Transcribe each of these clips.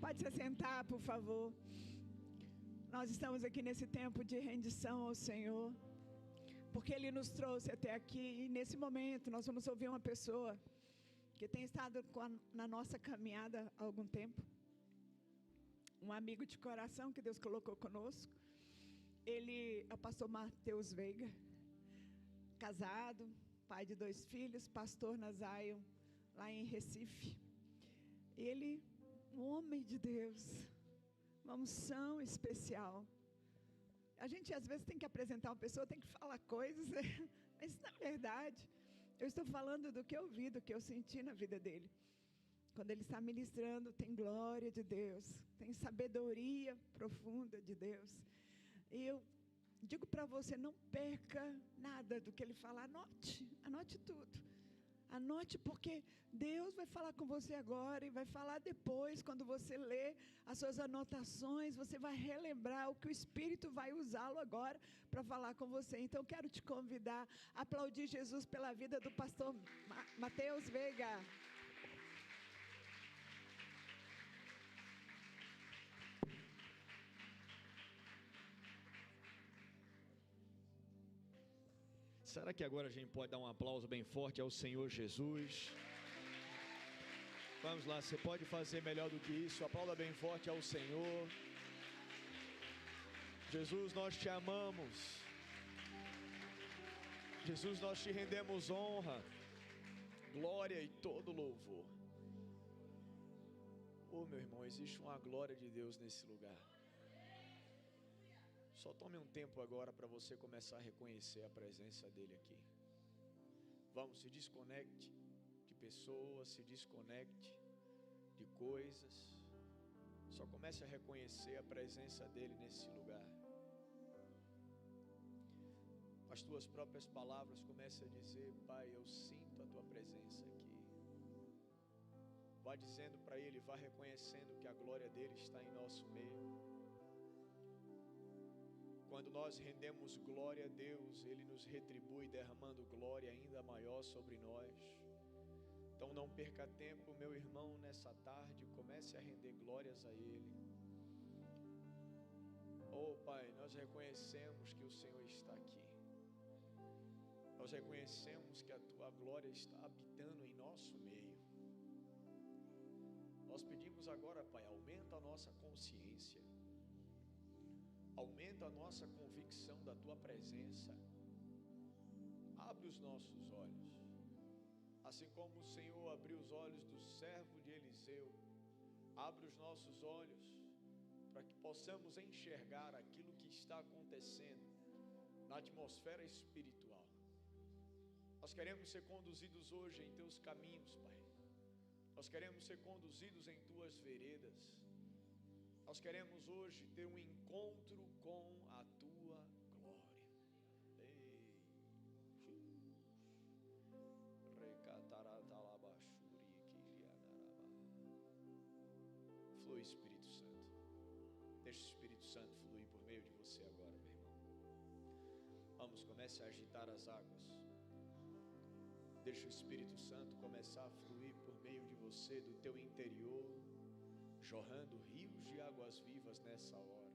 Pode se assentar, por favor. Nós estamos aqui nesse tempo de rendição ao Senhor, porque Ele nos trouxe até aqui. E nesse momento nós vamos ouvir uma pessoa que tem estado na nossa caminhada há algum tempo. Um amigo de coração que Deus colocou conosco. Ele é o pastor Mateus Veiga, casado, pai de 2 filhos, pastor na Zion, lá em Recife. Ele, um homem de Deus, uma unção especial. A gente às vezes tem que apresentar uma pessoa, tem que falar coisas, mas na verdade, eu estou falando do que eu vi, do que eu senti na vida dele. Quando ele está ministrando, tem glória de Deus, tem sabedoria profunda de Deus. E eu digo para você, não perca nada do que ele falar, anote tudo. Anote, porque Deus vai falar com você agora e vai falar depois. Quando você lê as suas anotações, você vai relembrar o que o Espírito vai usá-lo agora para falar com você. Então eu quero te convidar a aplaudir Jesus pela vida do pastor Mateus Veiga. Será que agora a gente pode dar um aplauso bem forte ao Senhor Jesus? Vamos lá, você pode fazer melhor do que isso. Aplauda bem forte ao Senhor. Jesus, nós te amamos. Jesus, nós te rendemos honra, glória e todo louvor. Oh, meu irmão, existe uma glória de Deus nesse lugar. Só tome um tempo agora para você começar a reconhecer a presença dele aqui. Vamos, se desconecte de pessoas, se desconecte de coisas. Só comece a reconhecer a presença dele nesse lugar. Com as tuas próprias palavras, comece a dizer: Pai, eu sinto a tua presença aqui. Vá dizendo para ele, vá reconhecendo que a glória dele está em nosso meio. Quando nós rendemos glória a Deus, Ele nos retribui derramando glória ainda maior sobre nós. Então não perca tempo, meu irmão, nessa tarde, comece a render glórias a Ele. Oh Pai, nós reconhecemos que o Senhor está aqui. Nós reconhecemos que a Tua glória está habitando em nosso meio. Nós pedimos agora, Pai, aumenta a nossa consciência. Aumenta a nossa convicção da Tua presença. Abre os nossos olhos. Assim como o Senhor abriu os olhos do servo de Eliseu, abre os nossos olhos para que possamos enxergar aquilo que está acontecendo na atmosfera espiritual. Nós queremos ser conduzidos hoje em Teus caminhos, Pai. Nós queremos ser conduzidos em Tuas veredas. Nós queremos hoje ter um encontro com a Tua glória. Ei, flui, Espírito Santo. Deixa o Espírito Santo fluir por meio de você agora, meu irmão. Vamos, comece a agitar as águas. Deixa o Espírito Santo começar a fluir por meio de você, do teu interior, jorrando rios de águas vivas nessa hora.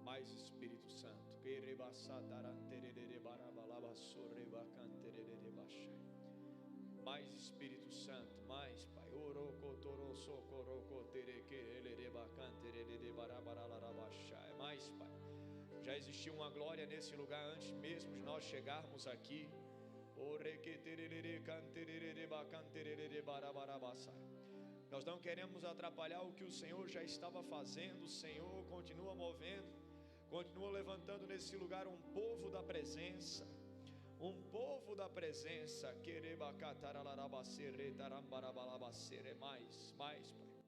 Mais Espírito Santo. Mais Espírito Santo, mais Pai. Mais Pai. Já existiu uma glória nesse lugar antes mesmo de nós chegarmos aqui. Nós não queremos atrapalhar o que o Senhor já estava fazendo. O Senhor continua movendo, continua levantando nesse lugar um povo da presença. Um povo da presença. Mais, Pai.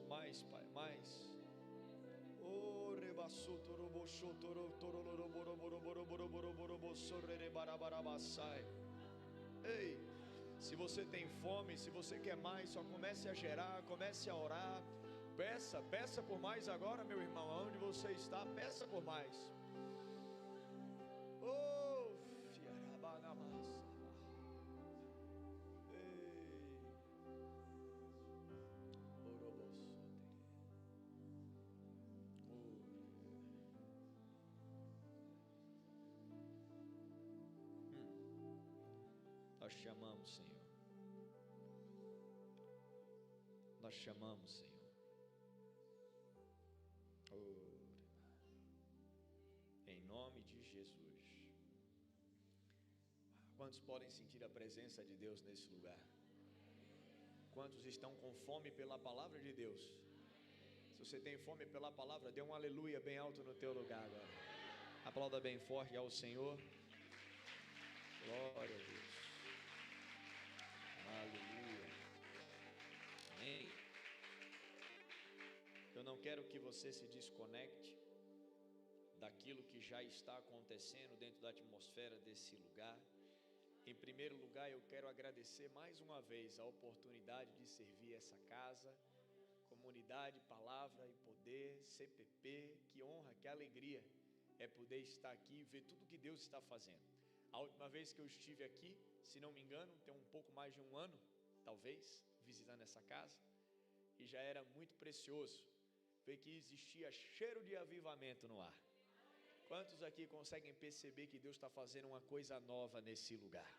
Mais, Pai, mais. Ei, Se você tem fome, se você quer mais, só comece a gerar, comece a orar. Peça por mais agora, meu irmão. Aonde você está, peça por mais. Oh, fiarabanamassa. Nós chamamos, Senhor. Nós chamamos, Senhor. Em nome de Jesus. Quantos podem sentir a presença de Deus nesse lugar? Quantos estão com fome pela palavra de Deus? Se você tem fome pela palavra, dê um aleluia bem alto no teu lugar agora. Aplauda bem forte ao Senhor. Glória a Deus. Aleluia. Amém. Eu não quero que você se desconecte daquilo que já está acontecendo dentro da atmosfera desse lugar. Em primeiro lugar, eu quero agradecer mais uma vez a oportunidade de servir essa casa, comunidade, palavra e poder, CPP. Que honra, que alegria é poder estar aqui e ver tudo que Deus está fazendo. A última vez que eu estive aqui, se não me engano, tem um pouco mais de um ano, talvez, visitando essa casa, e já era muito precioso ver que existia cheiro de avivamento no ar. Quantos aqui conseguem perceber que Deus está fazendo uma coisa nova nesse lugar?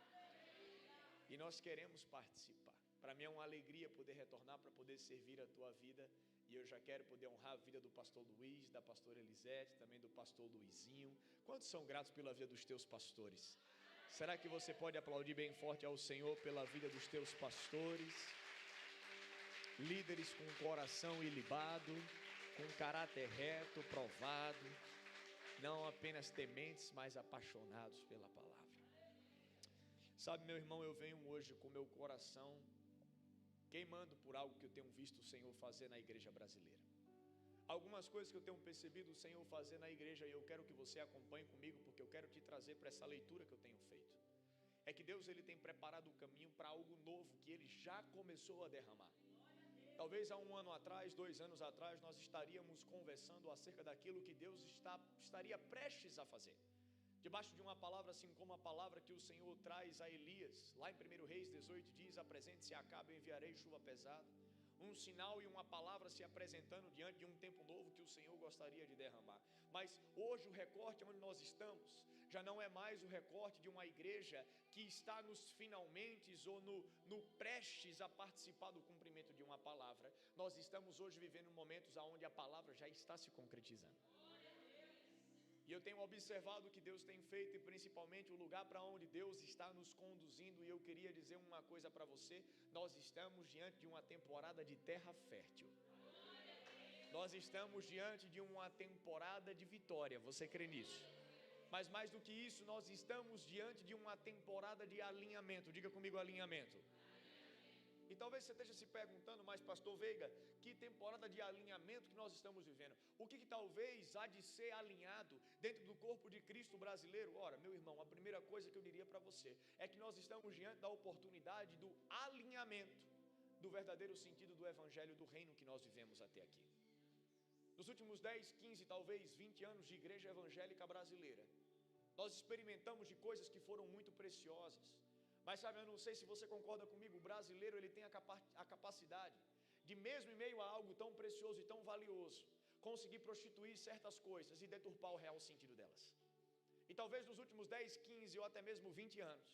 E nós queremos participar. Para mim é uma alegria poder retornar para poder servir a tua vida. E eu já quero poder honrar a vida do pastor Luiz, da pastora Elisete, também do pastor Luizinho. Quantos são gratos pela vida dos teus pastores? Será que você pode aplaudir bem forte ao Senhor pela vida dos teus pastores? Líderes com coração ilibado, com caráter reto, provado, não apenas tementes, mas apaixonados pela palavra. Sabe, meu irmão, eu venho hoje com meu coração queimando por algo que eu tenho visto o Senhor fazer na igreja brasileira. Algumas coisas que eu tenho percebido o Senhor fazer na igreja, e eu quero que você acompanhe comigo, porque eu quero te trazer para essa leitura que eu tenho feito. É que Deus ele tem preparado o caminho para algo novo que Ele já começou a derramar. Talvez há um ano atrás, 2 anos atrás, nós estaríamos conversando acerca daquilo que Deus estaria prestes a fazer. Debaixo de uma palavra assim como a palavra que o Senhor traz a Elias, lá em 1 Reis 18 diz: apresente-se a Acabe, eu enviarei chuva pesada. Um sinal e uma palavra se apresentando diante de um tempo novo que o Senhor gostaria de derramar. Mas hoje o recorte onde nós estamos já não é mais o recorte de uma igreja que está nos finalmente ou no prestes a participar do cumprimento de uma palavra. Nós estamos hoje vivendo momentos onde a palavra já está se concretizando. E eu tenho observado o que Deus tem feito, e principalmente o lugar para onde Deus está nos conduzindo. E eu queria dizer uma coisa para você: nós estamos diante de uma temporada de terra fértil. Nós estamos diante de uma temporada de vitória, você crê nisso? Mas mais do que isso, nós estamos diante de uma temporada de alinhamento. Diga comigo, alinhamento. E talvez você esteja se perguntando: mas pastor Veiga, que temporada de alinhamento que nós estamos vivendo? O que talvez há de ser alinhado dentro do corpo de Cristo brasileiro? Ora, meu irmão, a primeira coisa que eu diria para você é que nós estamos diante da oportunidade do alinhamento do verdadeiro sentido do evangelho do reino que nós vivemos até aqui. Nos últimos 10, 15, talvez 20 anos de igreja evangélica brasileira, nós experimentamos de coisas que foram muito preciosas. Mas sabe, eu não sei se você concorda comigo, o brasileiro ele tem a capacidade de, mesmo em meio a algo tão precioso e tão valioso, conseguir prostituir certas coisas e deturpar o real sentido delas. E talvez nos últimos 10, 15 ou até mesmo 20 anos,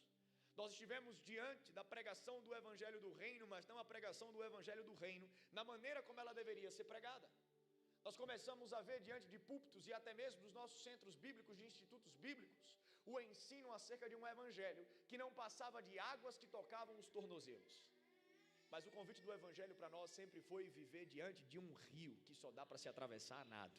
nós estivemos diante da pregação do evangelho do reino, mas não a pregação do evangelho do reino na maneira como ela deveria ser pregada. Nós começamos a ver diante de púlpitos e até mesmo dos nossos centros bíblicos, de institutos bíblicos, o ensino acerca de um evangelho que não passava de águas que tocavam os tornozelos. Mas o convite do evangelho para nós sempre foi viver diante de um rio que só dá para se atravessar a nado.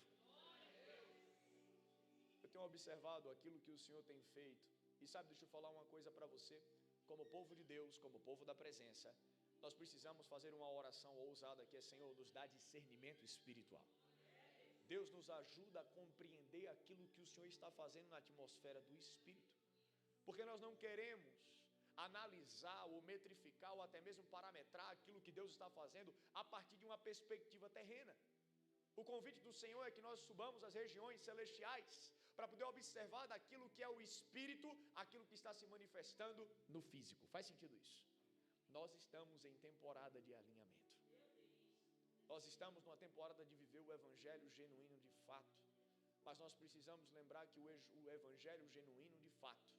Eu tenho observado aquilo que o Senhor tem feito. E sabe, deixa eu falar uma coisa para você. Como povo de Deus, como povo da presença, nós precisamos fazer uma oração ousada que é: Senhor, nos dá discernimento espiritual. Deus nos ajuda a compreender aquilo que o Senhor está fazendo na atmosfera do Espírito. Porque nós não queremos analisar ou metrificar ou até mesmo parametrar aquilo que Deus está fazendo a partir de uma perspectiva terrena. O convite do Senhor é que nós subamos às regiões celestiais para poder observar daquilo que é o Espírito, aquilo que está se manifestando no físico. Faz sentido isso? Nós estamos em temporada de alinhamento. Nós estamos numa temporada de viver o Evangelho genuíno de fato. Mas nós precisamos lembrar que o Evangelho genuíno de fato,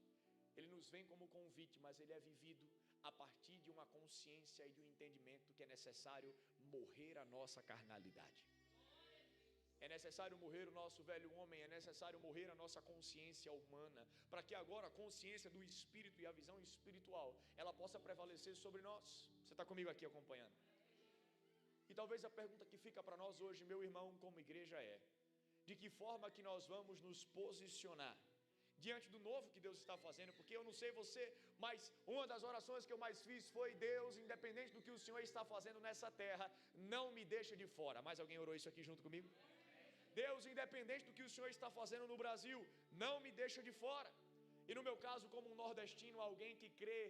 ele nos vem como convite, mas ele é vivido a partir de uma consciência e de um entendimento que é necessário morrer a nossa carnalidade. É necessário morrer o nosso velho homem, é necessário morrer a nossa consciência humana, para que agora a consciência do Espírito e a visão espiritual, ela possa prevalecer sobre nós. Você está comigo aqui acompanhando? E talvez a pergunta que fica para nós hoje, meu irmão, como igreja é: de que forma que nós vamos nos posicionar diante do novo que Deus está fazendo? Porque eu não sei você, mas uma das orações que eu mais fiz foi: Deus, independente do que o Senhor está fazendo nessa terra, não me deixa de fora. Mais alguém orou isso aqui junto comigo? Deus, independente do que o Senhor está fazendo no Brasil, não me deixa de fora. E no meu caso, como um nordestino, alguém que crê,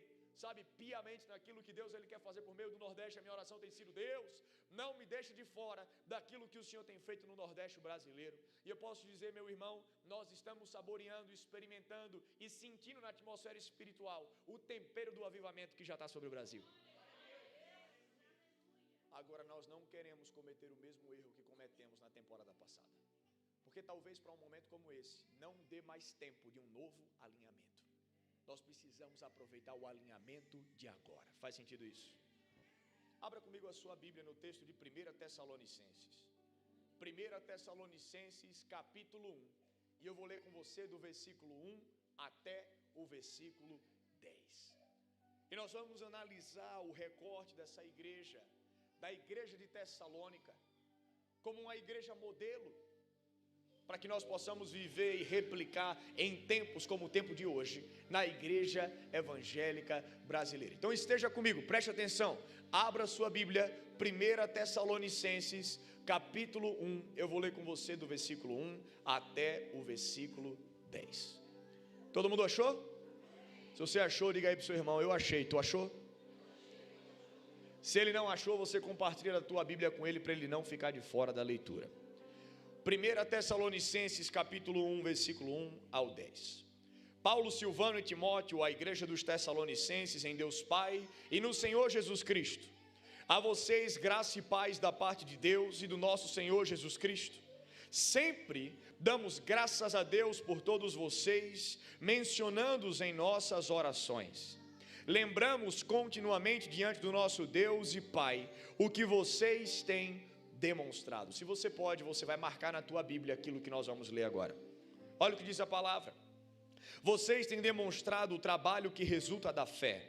sabe, piamente naquilo que Deus ele quer fazer por meio do Nordeste, a minha oração tem sido: Deus, não me deixe de fora daquilo que o Senhor tem feito no Nordeste brasileiro. E eu posso dizer, meu irmão, nós estamos saboreando, experimentando e sentindo na atmosfera espiritual o tempero do avivamento que já está sobre o Brasil. Agora nós não queremos cometer o mesmo erro que cometemos na temporada passada, porque talvez para um momento como esse não dê mais tempo de um novo alinhamento. Nós precisamos aproveitar o alinhamento de agora. Faz sentido isso? Abra comigo a sua Bíblia no texto de 1 Tessalonicenses. 1 Tessalonicenses capítulo 1. E eu vou ler com você do versículo 1 até o versículo 10. E nós vamos analisar o recorte dessa igreja, da igreja de Tessalônica, como uma igreja modelo, para que nós possamos viver e replicar em tempos como o tempo de hoje, na igreja evangélica brasileira. Então esteja comigo, preste atenção, abra sua Bíblia, 1 Tessalonicenses, capítulo 1, eu vou ler com você do versículo 1 até o versículo 10. Todo mundo achou? Se você achou, diga aí para o seu irmão: eu achei. Tu achou? Se ele não achou, você compartilha a tua Bíblia com ele, para ele não ficar de fora da leitura. 1 Tessalonicenses capítulo 1, versículo 1 ao 10. Paulo, Silvano e Timóteo, a igreja dos Tessalonicenses em Deus Pai e no Senhor Jesus Cristo. A vocês graça e paz da parte de Deus e do nosso Senhor Jesus Cristo. Sempre damos graças a Deus por todos vocês, mencionando-os em nossas orações. Lembramos continuamente diante do nosso Deus e Pai o que vocês têm demonstrado. Se você pode, você vai marcar na tua Bíblia aquilo que nós vamos ler agora. Olha o que diz a palavra: vocês têm demonstrado o trabalho que resulta da fé,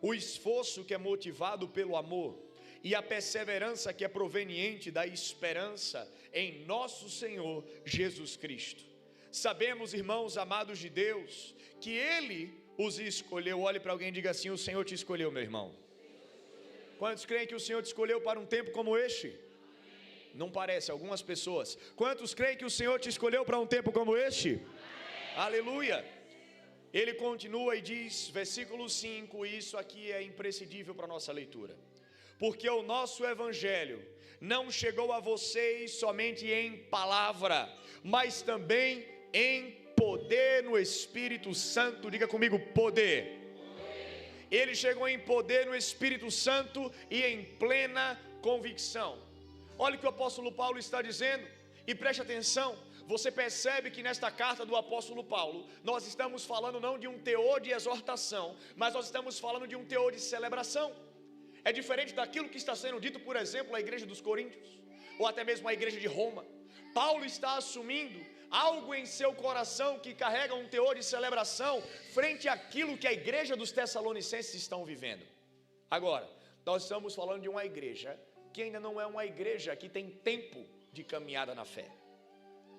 o esforço que é motivado pelo amor e a perseverança que é proveniente da esperança em nosso Senhor Jesus Cristo. Sabemos, irmãos amados de Deus, que Ele os escolheu. Olhe para alguém e diga assim: o Senhor te escolheu, meu irmão. Quantos creem que o Senhor te escolheu para um tempo como este? Não parece, algumas pessoas. Quantos creem que o Senhor te escolheu para um tempo como este? Aleluia. Ele continua e diz, versículo 5, e isso aqui é imprescindível para a nossa leitura: porque o nosso evangelho não chegou a vocês somente em palavra, mas também em poder no Espírito Santo. Diga comigo: poder. Ele chegou em poder no Espírito Santo e em plena convicção. Olha o que o apóstolo Paulo está dizendo, e preste atenção. Você percebe que nesta carta do apóstolo Paulo, nós estamos falando não de um teor de exortação, mas nós estamos falando de um teor de celebração. É diferente daquilo que está sendo dito, por exemplo, à igreja dos Coríntios, ou até mesmo à igreja de Roma. Paulo está assumindo algo em seu coração que carrega um teor de celebração frente àquilo que a igreja dos Tessalonicenses estão vivendo. Agora, nós estamos falando de uma igreja que ainda não é uma igreja que tem tempo de caminhada na fé.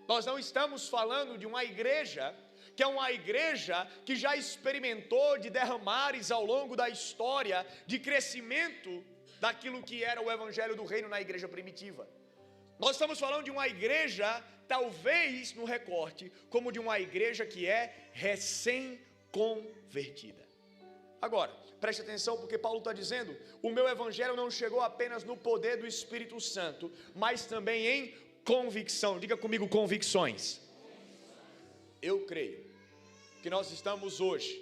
Nós não estamos falando de uma igreja que é uma igreja que já experimentou de derramares ao longo da história, de crescimento daquilo que era o evangelho do reino na igreja primitiva. Nós estamos falando de uma igreja, talvez no recorte, como de uma igreja que é recém-convertida. Agora, preste atenção, porque Paulo está dizendo: o meu evangelho não chegou apenas no poder do Espírito Santo, mas também em convicção. Diga comigo, convicções. Eu creio que nós estamos hoje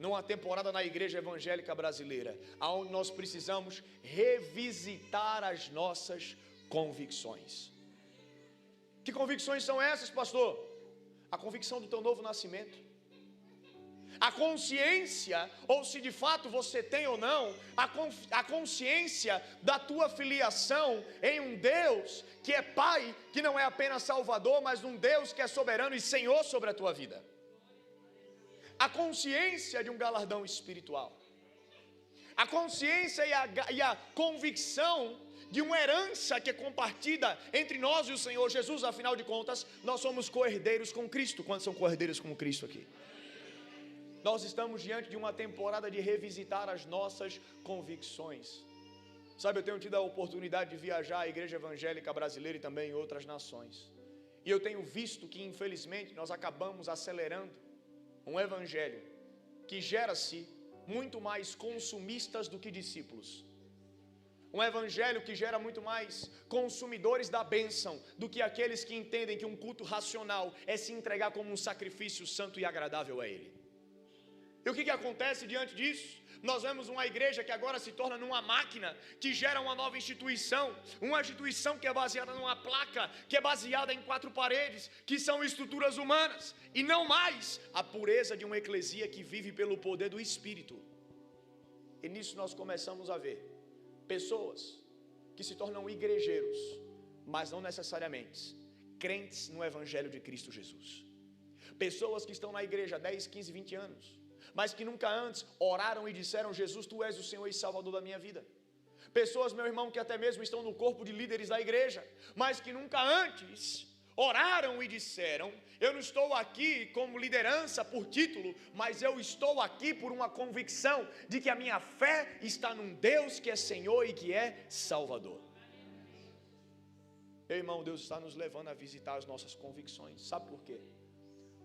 numa temporada na igreja evangélica brasileira, onde nós precisamos revisitar as nossas convicções. Que convicções são essas, pastor? A convicção do teu novo nascimento, a consciência, ou se de fato você tem ou não, a consciência da tua filiação em um Deus que é Pai, que não é apenas Salvador, mas um Deus que é soberano e Senhor sobre a tua vida. A consciência de um galardão espiritual, a consciência e a convicção de uma herança que é compartida entre nós e o Senhor Jesus. Afinal de contas, nós somos co-herdeiros com Cristo. Quantos são co-herdeiros com Cristo aqui? Nós estamos diante de uma temporada de revisitar as nossas convicções. Sabe, eu tenho tido a oportunidade de viajar à igreja evangélica brasileira e também em outras nações, e eu tenho visto que infelizmente nós acabamos acelerando um evangelho que gera-se muito mais consumistas do que discípulos. Um evangelho que gera muito mais consumidores da bênção do que aqueles que entendem que um culto racional é se entregar como um sacrifício santo e agradável a Ele. E o que acontece diante disso? Nós vemos uma igreja que agora se torna numa máquina que gera uma nova instituição, uma instituição que é baseada numa placa, que é baseada em 4 paredes, que são estruturas humanas, e não mais a pureza de uma eclesia que vive pelo poder do Espírito. E nisso nós começamos a ver pessoas que se tornam igrejeiros, mas não necessariamente crentes no Evangelho de Cristo Jesus. Pessoas que estão na igreja há 10, 15, 20 anos, mas que nunca antes oraram e disseram: Jesus, Tu és o Senhor e Salvador da minha vida. Pessoas, meu irmão, que até mesmo estão no corpo de líderes da igreja, mas que nunca antes oraram e disseram: eu não estou aqui como liderança por título, mas eu estou aqui por uma convicção de que a minha fé está num Deus que é Senhor e que é Salvador. Meu irmão, Deus está nos levando a visitar as nossas convicções. Sabe por quê?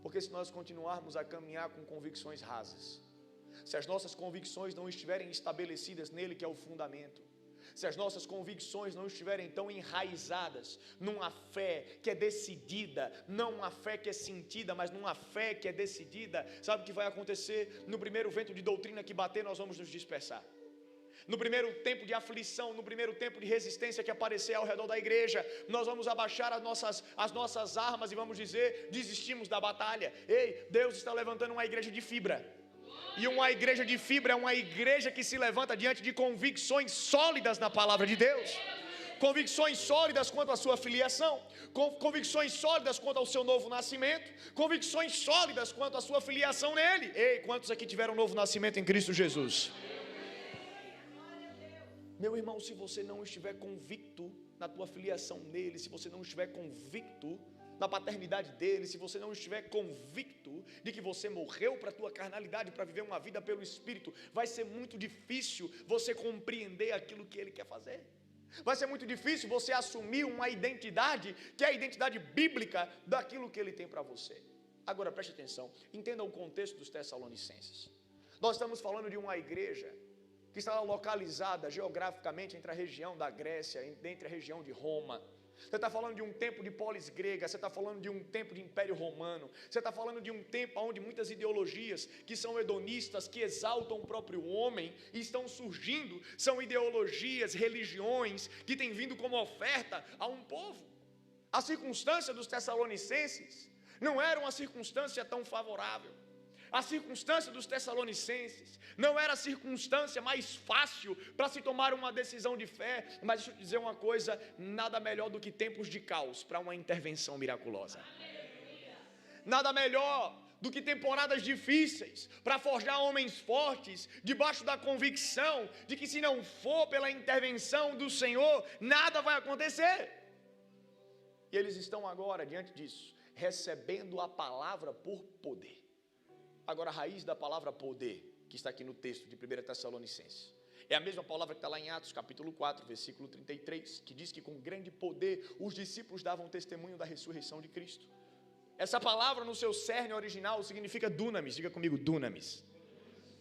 Porque se nós continuarmos a caminhar com convicções rasas, se as nossas convicções não estiverem estabelecidas nele, que é o fundamento, se as nossas convicções não estiverem tão enraizadas numa fé que é decidida, não uma fé que é sentida, mas numa fé que é decidida, sabe o que vai acontecer? No primeiro vento de doutrina que bater, nós vamos nos dispersar. No primeiro tempo de aflição, no primeiro tempo de resistência que aparecer ao redor da igreja, nós vamos abaixar as nossas armas e vamos dizer: desistimos da batalha. Ei, Deus está levantando uma igreja de fibra. E uma igreja de fibra é uma igreja que se levanta diante de convicções sólidas na palavra de Deus. Convicções sólidas quanto à sua filiação, convicções sólidas quanto ao seu novo nascimento, convicções sólidas quanto à sua filiação nele. Ei, quantos aqui tiveram um novo nascimento em Cristo Jesus? Meu irmão, se você não estiver convicto na tua filiação nele, se você não estiver convicto na paternidade dele, se você não estiver convicto de que você morreu para a tua carnalidade, para viver uma vida pelo Espírito, vai ser muito difícil você compreender aquilo que ele quer fazer. Vai ser muito difícil você assumir uma identidade que é a identidade bíblica daquilo que ele tem para você. Agora preste atenção, entenda o contexto dos Tessalonicenses. Nós estamos falando de uma igreja que está localizada geograficamente entre a região da Grécia, entre a região de Roma. Você está falando de um tempo de polis grega, você está falando de um tempo de império romano, você está falando de um tempo onde muitas ideologias que são hedonistas, que exaltam o próprio homem, estão surgindo, são ideologias, religiões, que têm vindo como oferta a um povo. A circunstância dos Tessalonicenses não era uma circunstância tão favorável. A circunstância dos Tessalonicenses não era a circunstância mais fácil para se tomar uma decisão de fé, mas deixa eu te dizer uma coisa: nada melhor do que tempos de caos para uma intervenção miraculosa. Nada melhor do que temporadas difíceis para forjar homens fortes, debaixo da convicção de que se não for pela intervenção do Senhor, nada vai acontecer. E eles estão agora, diante disso, recebendo a palavra por poder. Agora, a raiz da palavra poder, que está aqui no texto de 1 Tessalonicenses, é a mesma palavra que está lá em Atos capítulo 4, versículo 33, que diz que com grande poder os discípulos davam testemunho da ressurreição de Cristo. Essa palavra no seu cerne original significa dunamis. Diga comigo, dunamis.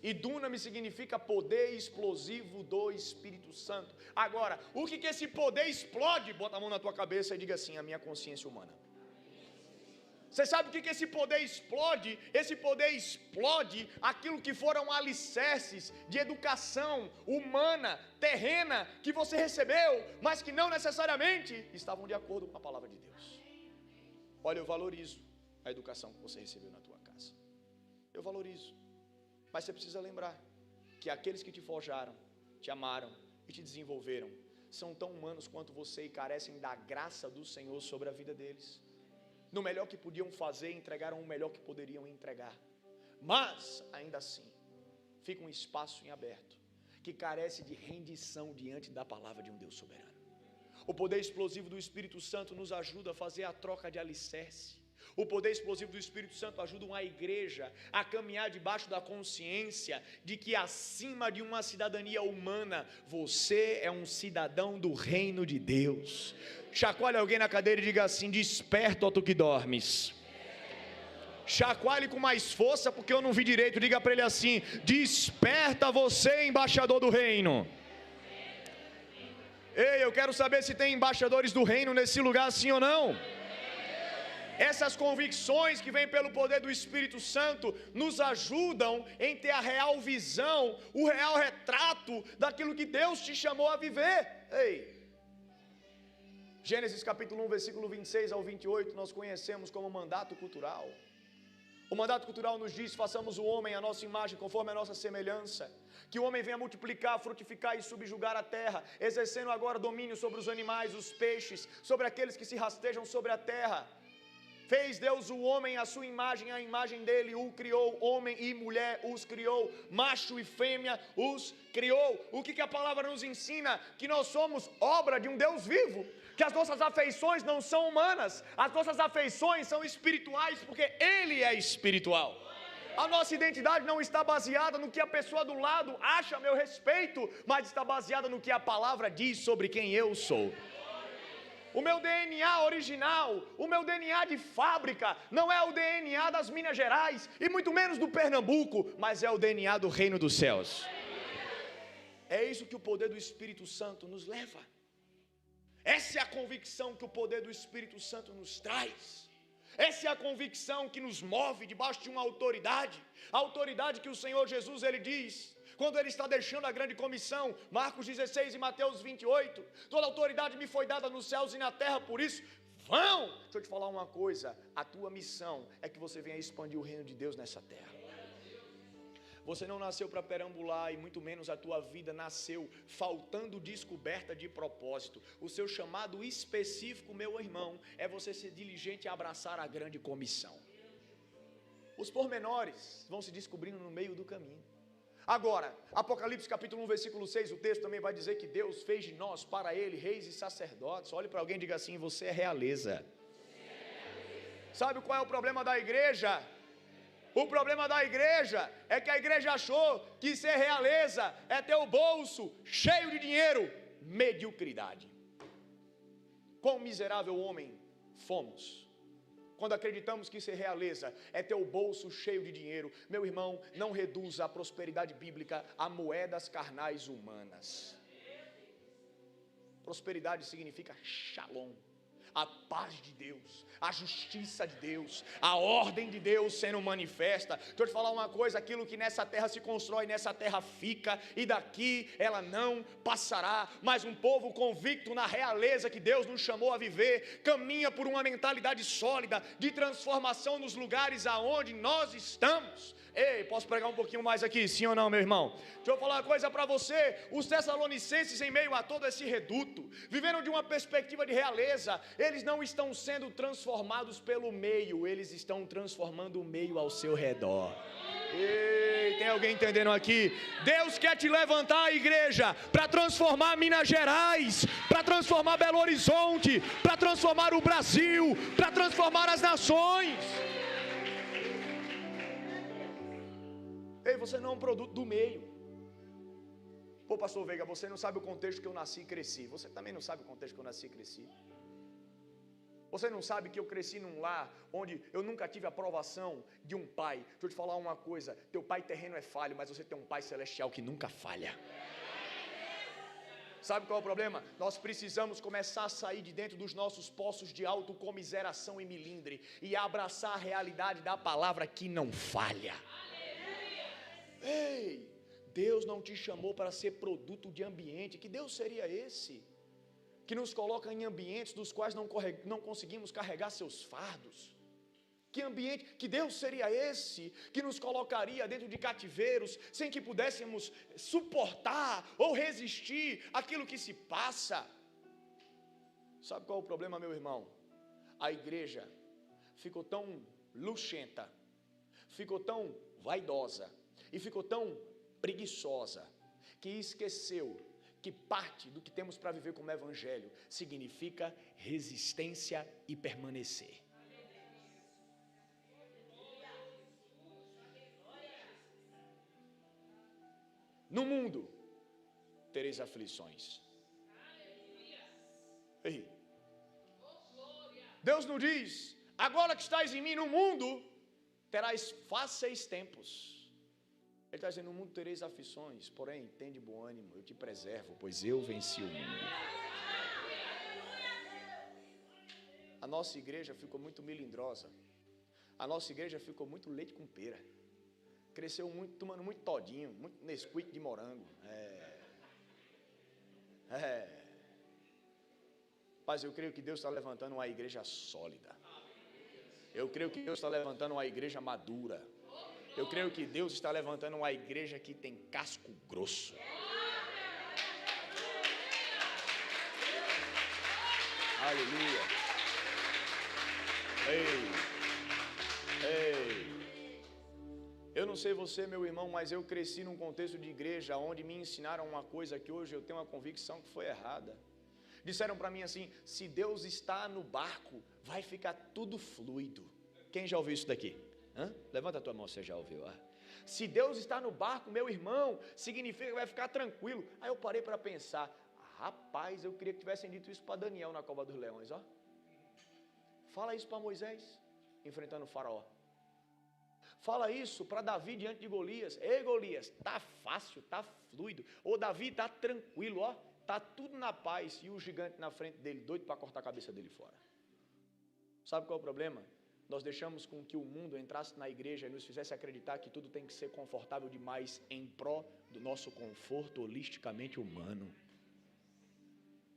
E dunamis significa poder explosivo do Espírito Santo. Agora, o que esse poder explode? Bota a mão na tua cabeça e diga assim: a minha consciência humana. Você sabe o que esse poder explode? Esse poder explode aquilo que foram alicerces de educação humana, terrena, que você recebeu, mas que não necessariamente estavam de acordo com a palavra de Deus. Olha, eu valorizo a educação que você recebeu na tua casa. Eu valorizo. Mas você precisa lembrar que aqueles que te forjaram, te amaram e te desenvolveram são tão humanos quanto você e carecem da graça do Senhor sobre a vida deles. No melhor que podiam fazer, entregaram o melhor que poderiam entregar. Mas, ainda assim, fica um espaço em aberto que carece de rendição diante da palavra de um Deus soberano. O poder explosivo do Espírito Santo nos ajuda a fazer a troca de alicerce. O poder explosivo do Espírito Santo ajuda uma igreja a caminhar debaixo da consciência de que acima de uma cidadania humana, você é um cidadão do reino de Deus. Chacoalhe alguém na cadeira e diga assim: desperta, ó tu que dormes. Chacoalhe com mais força, porque eu não vi direito. Diga para ele assim: desperta você, embaixador do reino. Ei, eu quero saber se tem embaixadores do reino nesse lugar, sim ou não. Essas convicções que vêm pelo poder do Espírito Santo nos ajudam em ter a real visão, o real retrato daquilo que Deus te chamou a viver. Ei, Gênesis capítulo 1, versículo 26 ao 28, nós conhecemos como mandato cultural. O mandato cultural nos diz: façamos o homem à nossa imagem, conforme a nossa semelhança. Que o homem venha multiplicar, frutificar e subjugar a terra, exercendo agora domínio sobre os animais, os peixes, sobre aqueles que se rastejam sobre a terra. Fez Deus o homem à sua imagem, a imagem dele o criou, homem e mulher os criou, macho e fêmea os criou. O que a palavra nos ensina? Que nós somos obra de um Deus vivo, que as nossas afeições não são humanas, as nossas afeições são espirituais, porque Ele é espiritual. A nossa identidade não está baseada no que a pessoa do lado acha a meu respeito, mas está baseada no que a palavra diz sobre quem eu sou. O meu DNA original, o meu DNA de fábrica, não é o DNA das Minas Gerais, e muito menos do Pernambuco, mas é o DNA do reino dos céus. É isso que o poder do Espírito Santo nos leva. Essa é a convicção que o poder do Espírito Santo nos traz. Essa é a convicção que nos move debaixo de uma autoridade. A autoridade que o Senhor Jesus, Ele diz, quando Ele está deixando a grande comissão, Marcos 16 e Mateus 28, toda autoridade me foi dada nos céus e na terra, por isso, vão! Deixa eu te falar uma coisa, a tua missão é que você venha expandir o reino de Deus nessa terra. Você não nasceu para perambular, e muito menos a tua vida nasceu faltando descoberta de propósito. O seu chamado específico, meu irmão, é você ser diligente e abraçar a grande comissão. Os pormenores vão se descobrindo no meio do caminho. Agora, Apocalipse capítulo 1, versículo 6, o texto também vai dizer que Deus fez de nós, para Ele, reis e sacerdotes. Olhe para alguém e diga assim: você é realeza. Sabe qual é o problema da igreja? O problema da igreja é que a igreja achou que ser realeza é ter o bolso cheio de dinheiro. Mediocridade. Quão miserável homem fomos quando acreditamos que ser realeza é ter o bolso cheio de dinheiro. Meu irmão, não reduza a prosperidade bíblica a moedas carnais humanas. Prosperidade significa shalom, a paz de Deus, a justiça de Deus, a ordem de Deus sendo manifesta. Deixa eu te falar uma coisa: aquilo que nessa terra se constrói, nessa terra fica, e daqui ela não passará. Mas um povo convicto na realeza que Deus nos chamou a viver, caminha por uma mentalidade sólida de transformação nos lugares aonde nós estamos. Ei, posso pregar um pouquinho mais aqui, sim ou não, meu irmão? Deixa eu falar uma coisa para você: os Tessalonicenses, em meio a todo esse reduto, viveram de uma perspectiva de realeza. Eles não estão sendo transformados pelo meio, eles estão transformando o meio ao seu redor. Ei, tem alguém entendendo aqui? Deus quer te levantar, a igreja, para transformar Minas Gerais, para transformar Belo Horizonte, para transformar o Brasil, para transformar as nações. Ei, você não é um produto do meio. Pô, pastor Veiga, você não sabe o contexto que eu nasci e cresci. Você também não sabe o contexto que eu nasci e cresci. Você não sabe que eu cresci num lar onde eu nunca tive aprovação de um pai. Deixa eu te falar uma coisa, teu pai terreno é falho, mas você tem um pai celestial que nunca falha. Sabe qual é o problema? Nós precisamos começar a sair de dentro dos nossos poços de autocomiseração e milindre e abraçar a realidade da palavra que não falha. Ei, Deus não te chamou para ser produto de ambiente. Que Deus seria esse? Que nos coloca em ambientes dos quais não conseguimos carregar seus fardos. Que ambiente, que Deus seria esse que nos colocaria dentro de cativeiros sem que pudéssemos suportar ou resistir àquilo que se passa? Sabe qual é o problema, meu irmão? A igreja ficou tão luxenta, ficou tão vaidosa e ficou tão preguiçosa que esqueceu que parte do que temos para viver como evangelho significa resistência e permanecer. No mundo tereis aflições. Ei. Deus não diz: agora que estás em mim no mundo, terás fáceis tempos. Ele está dizendo: no mundo tereis aflições, porém, tende bom ânimo, eu te preservo, pois eu venci o mundo. A nossa igreja ficou muito melindrosa. A nossa igreja ficou muito leite com pera. Cresceu muito, tomando muito todinho, muito Nesquik de morango. Mas eu creio que Deus está levantando uma igreja sólida. Eu creio que Deus está levantando uma igreja madura. Eu creio que Deus está levantando uma igreja que tem casco grosso. Aleluia. Ei. Eu não sei você, meu irmão, mas eu cresci num contexto de igreja onde me ensinaram uma coisa que hoje eu tenho uma convicção que foi errada. Disseram para mim assim: se Deus está no barco, vai ficar tudo fluido. Quem já ouviu isso daqui? Levanta a tua mão se você já ouviu. Se Deus está no barco, meu irmão, significa que vai ficar tranquilo. Aí eu parei para pensar: rapaz, eu queria que tivessem dito isso para Daniel na cova dos leões. Fala isso para Moisés, enfrentando o faraó. Fala isso para Davi diante de Golias. Ei, Golias, tá fácil, tá fluido. Ô, Davi, tá tranquilo, tá tudo na paz. E o gigante na frente dele, doido para cortar a cabeça dele fora. Sabe qual é o problema? Nós deixamos com que o mundo entrasse na igreja e nos fizesse acreditar que tudo tem que ser confortável demais em pró do nosso conforto holisticamente humano.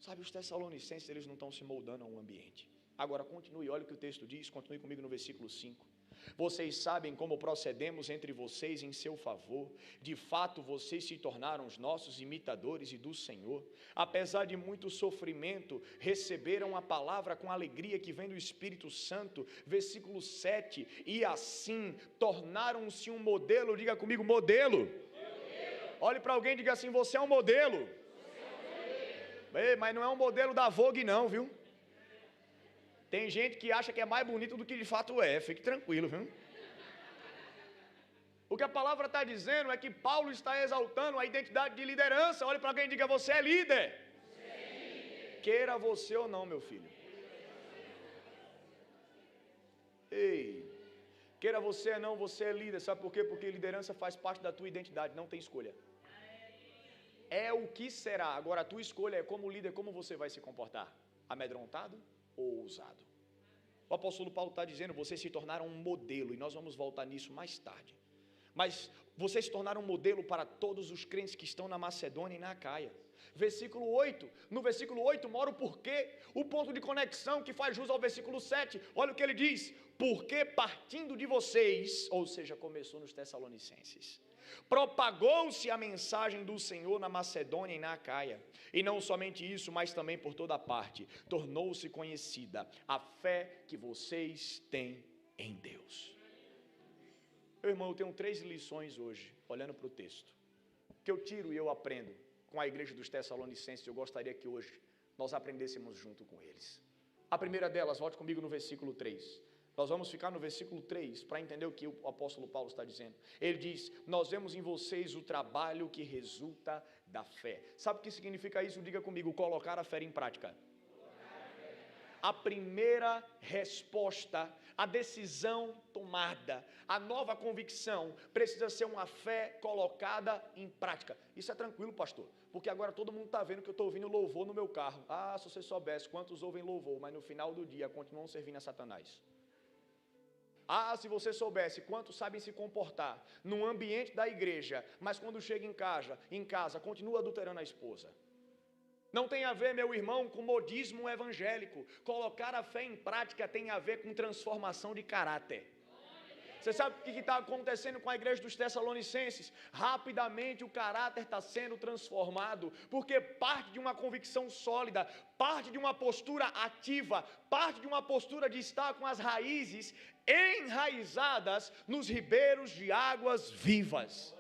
Sabe, os tessalonicenses, eles não estão se moldando a um ambiente. Agora, continue, olha o que o texto diz, continue comigo no versículo 5. Vocês sabem como procedemos entre vocês em seu favor. De fato, vocês se tornaram os nossos imitadores e do Senhor. Apesar de muito sofrimento, receberam a palavra com alegria que vem do Espírito Santo. Versículo 7. E assim, tornaram-se um modelo. Diga comigo, modelo. Olhe para alguém e diga assim: você é um modelo. Ei, mas não é um modelo da Vogue não, viu? Tem gente que acha que é mais bonito do que de fato é. Fique tranquilo, viu? O que a palavra está dizendo é que Paulo está exaltando a identidade de liderança. Olhe para alguém e diga: você é líder. Queira você ou não, meu filho. Ei, queira você ou não, você é líder. Sabe por quê? Porque liderança faz parte da tua identidade, não tem escolha. É o que será. Agora a tua escolha é como líder, como você vai se comportar. Amedrontado ou ousado? O apóstolo Paulo está dizendo: vocês se tornaram um modelo, e nós vamos voltar nisso mais tarde. Mas vocês se tornaram um modelo para todos os crentes que estão na Macedônia e na Acaia. Versículo 8, no versículo 8 mora o porquê, o ponto de conexão que faz jus ao versículo 7. Olha o que ele diz: porque partindo de vocês, ou seja, começou nos Tessalonicenses, propagou-se a mensagem do Senhor na Macedônia e na Acaia. E não somente isso, mas também por toda parte, tornou-se conhecida a fé que vocês têm em Deus. Meu irmão, eu tenho 3 lições hoje, olhando para o texto, que eu tiro e eu aprendo com a igreja dos Tessalonicenses. Eu gostaria que hoje nós aprendêssemos junto com eles. A primeira delas, volte comigo no versículo 3. Nós vamos ficar no versículo 3 para entender o que o apóstolo Paulo está dizendo. Ele diz: nós vemos em vocês o trabalho que resulta da fé. Sabe o que significa isso? Diga comigo: colocar a fé em prática. a primeira resposta, a decisão tomada, a nova convicção precisa ser uma fé colocada em prática. Isso é tranquilo, pastor, porque agora todo mundo está vendo que eu estou ouvindo louvor no meu carro. Ah, se você soubesse quantos ouvem louvor, mas no final do dia continuam servindo a Satanás. Ah, se você soubesse quantos sabem se comportar no ambiente da igreja, mas quando chega em casa continua adulterando a esposa. Não tem a ver, meu irmão, com modismo evangélico. Colocar a fé em prática tem a ver com transformação de caráter. Você sabe o que está acontecendo com a igreja dos Tessalonicenses? Rapidamente o caráter está sendo transformado, porque parte de uma convicção sólida, parte de uma postura ativa, parte de uma postura de estar com as raízes enraizadas nos ribeiros de águas vivas.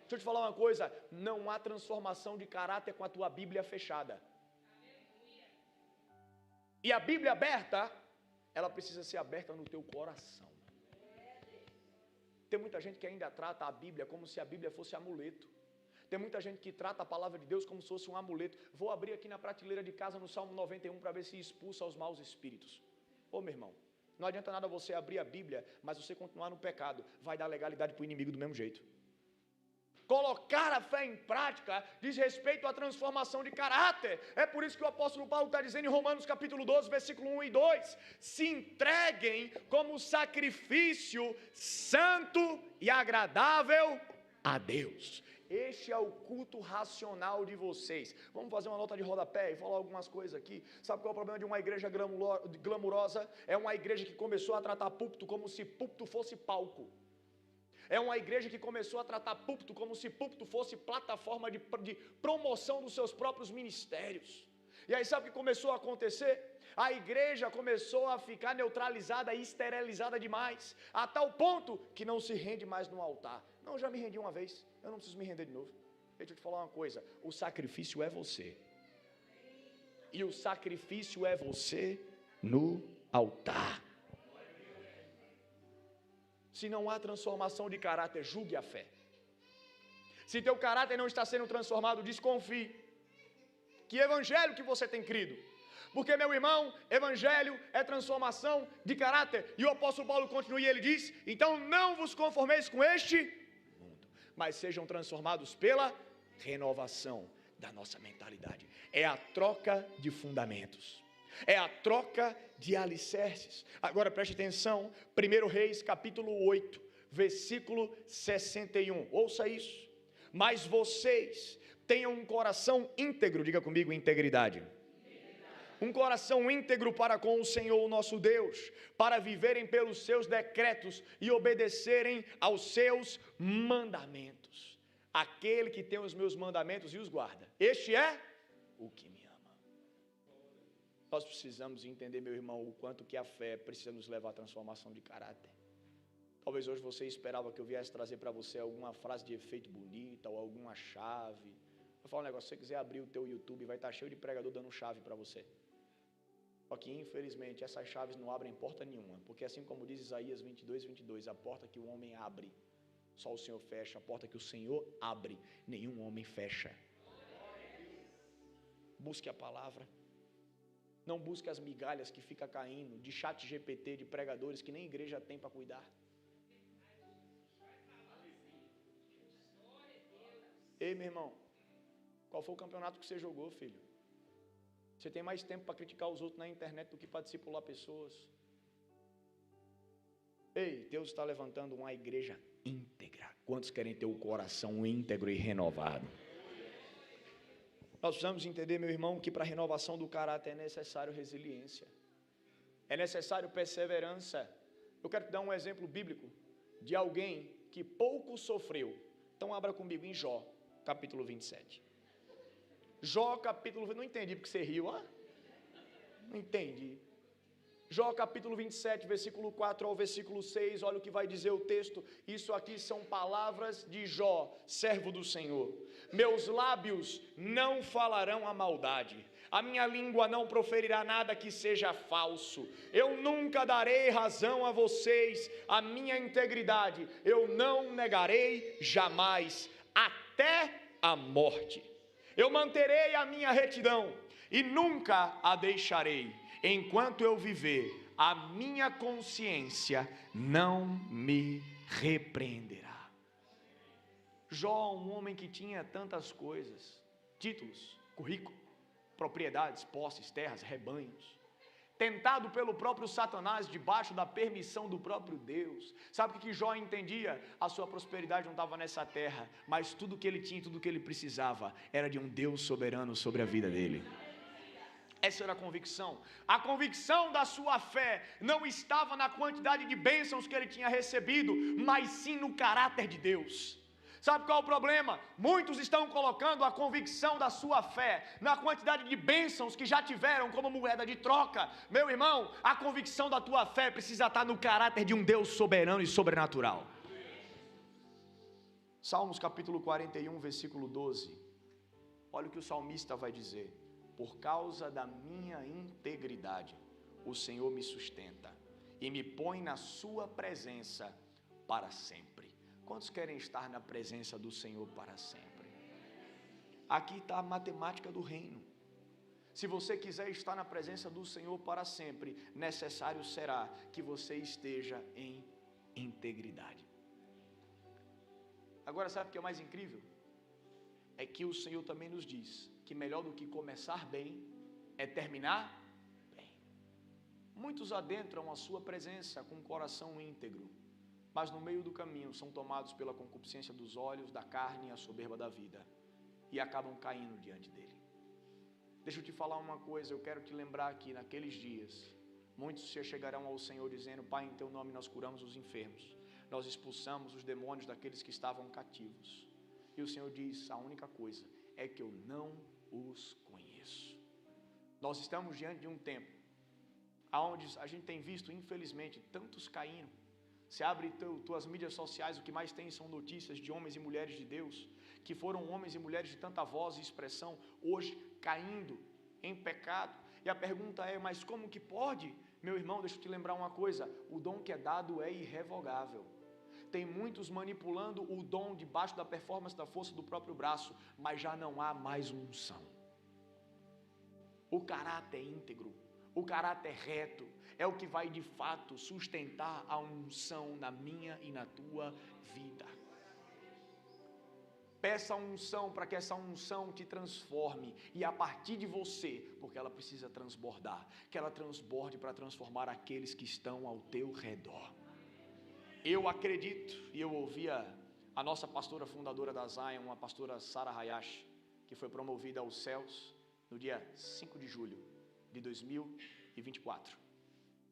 Deixa eu te falar uma coisa, não há transformação de caráter com a tua Bíblia fechada. E a Bíblia aberta, ela precisa ser aberta no teu coração. Tem muita gente que ainda trata a Bíblia como se a Bíblia fosse amuleto. Tem muita gente que trata a palavra de Deus como se fosse um amuleto. Vou abrir aqui na prateleira de casa no Salmo 91 para ver se expulsa os maus espíritos. Ô meu irmão, não adianta nada você abrir a Bíblia, mas você continuar no pecado, vai dar legalidade para o inimigo do mesmo jeito. Colocar a fé em prática diz respeito à transformação de caráter. É por isso que o apóstolo Paulo está dizendo em Romanos capítulo 12, versículo 1 e 2: se entreguem como sacrifício santo e agradável a Deus. Este é o culto racional de vocês. Vamos fazer uma nota de rodapé e falar algumas coisas aqui. Sabe qual é o problema de uma igreja glamurosa? É uma igreja que começou a tratar púlpito como se púlpito fosse palco. É uma igreja que começou a tratar púlpito como se púlpito fosse plataforma de promoção dos seus próprios ministérios. E aí sabe o que começou a acontecer? A igreja começou a ficar neutralizada e esterilizada demais, a tal ponto que não se rende mais no altar. Não, já me rendi uma vez, eu não preciso me render de novo. Deixa eu te falar uma coisa, o sacrifício é você. E o sacrifício é você no altar. Se não há transformação de caráter, julgue a fé. Se teu caráter não está sendo transformado, desconfie. Que evangelho que você tem crido? Porque, meu irmão, evangelho é transformação de caráter. E o apóstolo Paulo continua e ele diz: então não vos conformeis com este mundo, mas sejam transformados pela renovação da nossa mentalidade. É a troca de fundamentos. É a troca de alicerces. Agora preste atenção, 1 Reis capítulo 8, versículo 61. Ouça isso. Mas vocês tenham um coração íntegro, diga comigo, integridade. Um coração íntegro para com o Senhor nosso Deus, para viverem pelos seus decretos e obedecerem aos seus mandamentos. Aquele que tem os meus mandamentos e os guarda, este é o que me ama. Nós precisamos entender, meu irmão, o quanto que a fé precisa nos levar à transformação de caráter. Talvez hoje você esperava que eu viesse trazer para você alguma frase de efeito bonita ou alguma chave. Vou falar um negócio, se você quiser abrir o teu YouTube, vai estar cheio de pregador dando chave para você. Só que infelizmente essas chaves não abrem porta nenhuma, porque assim como diz Isaías 22, a porta que o homem abre, só o Senhor fecha. A porta que o Senhor abre, nenhum homem fecha. Busque a palavra. Não busque as migalhas que fica caindo de chat GPT, de pregadores que nem igreja tem para cuidar. Ei, meu irmão, qual foi o campeonato que você jogou, filho? Você tem mais tempo para criticar os outros na internet do que para discipular pessoas. Ei, Deus está levantando uma igreja íntegra. Quantos querem ter o coração íntegro e renovado? Nós precisamos entender, meu irmão, que para a renovação do caráter é necessário resiliência. É necessário perseverança. Eu quero te dar um exemplo bíblico de alguém que pouco sofreu. Então abra comigo em Jó, capítulo 27. Jó, capítulo... Não entendi porque você riu, ah? Não entendi. Jó, capítulo 27, versículo 4 ao versículo 6, olha o que vai dizer o texto. Isso aqui são palavras de Jó, servo do Senhor. Meus lábios não falarão a maldade, a minha língua não proferirá nada que seja falso. Eu nunca darei razão a vocês, a minha integridade eu não negarei jamais, até a morte. Eu manterei a minha retidão e nunca a deixarei. enquanto eu viver, a minha consciência não me repreenderá. Jó, um homem que tinha tantas coisas, títulos, currículo, propriedades, posses, terras, rebanhos, tentado pelo próprio Satanás, debaixo da permissão do próprio Deus. Sabe o que Jó entendia? A sua prosperidade não estava nessa terra, mas tudo que ele tinha, tudo que ele precisava, era de um Deus soberano sobre a vida dele. Essa era a convicção. A convicção da sua fé não estava na quantidade de bênçãos que ele tinha recebido, mas sim no caráter de Deus. Sabe qual é o problema? Muitos estão colocando a convicção da sua fé na quantidade de bênçãos que já tiveram como moeda de troca. Meu irmão, a convicção da tua fé precisa estar no caráter de um Deus soberano e sobrenatural. Salmos capítulo 41, versículo 12. Olha o que o salmista vai dizer. Por causa da minha integridade, o Senhor me sustenta e me põe na sua presença para sempre. Quantos querem estar na presença do Senhor para sempre? Aqui está a matemática do reino. Se você quiser estar na presença do Senhor para sempre, necessário será que você esteja em integridade. Agora, sabe o que é mais incrível? É que o Senhor também nos diz que melhor do que começar bem é terminar bem. Muitos adentram a sua presença com um coração íntegro, mas no meio do caminho são tomados pela concupiscência dos olhos, da carne e a soberba da vida, e acabam caindo diante dele. Deixa eu te falar uma coisa, eu quero te lembrar que naqueles dias, muitos se chegarão ao Senhor dizendo: Pai, em teu nome nós curamos os enfermos, nós expulsamos os demônios daqueles que estavam cativos. E o Senhor diz: a única coisa é que eu não os conheço. Nós estamos diante de um tempo onde a gente tem visto, infelizmente, tantos caindo. Você abre tuas mídias sociais, o que mais tem são notícias de homens e mulheres de Deus, que foram homens e mulheres de tanta voz e expressão, hoje caindo em pecado. E a pergunta é: mas como que pode? Meu irmão, deixa eu te lembrar uma coisa, o dom que é dado é irrevogável. Tem muitos manipulando o dom debaixo da performance da força do próprio braço, mas já não há mais unção. O caráter íntegro, o caráter reto, é o que vai de fato sustentar a unção na minha e na tua vida. Peça a unção para que essa unção te transforme, e a partir de você, porque ela precisa transbordar, que ela transborde para transformar aqueles que estão ao teu redor. Eu acredito, e eu ouvia a nossa pastora fundadora da Zion, a pastora Sarah Hayashi, que foi promovida aos céus no dia 5 de julho de 2024.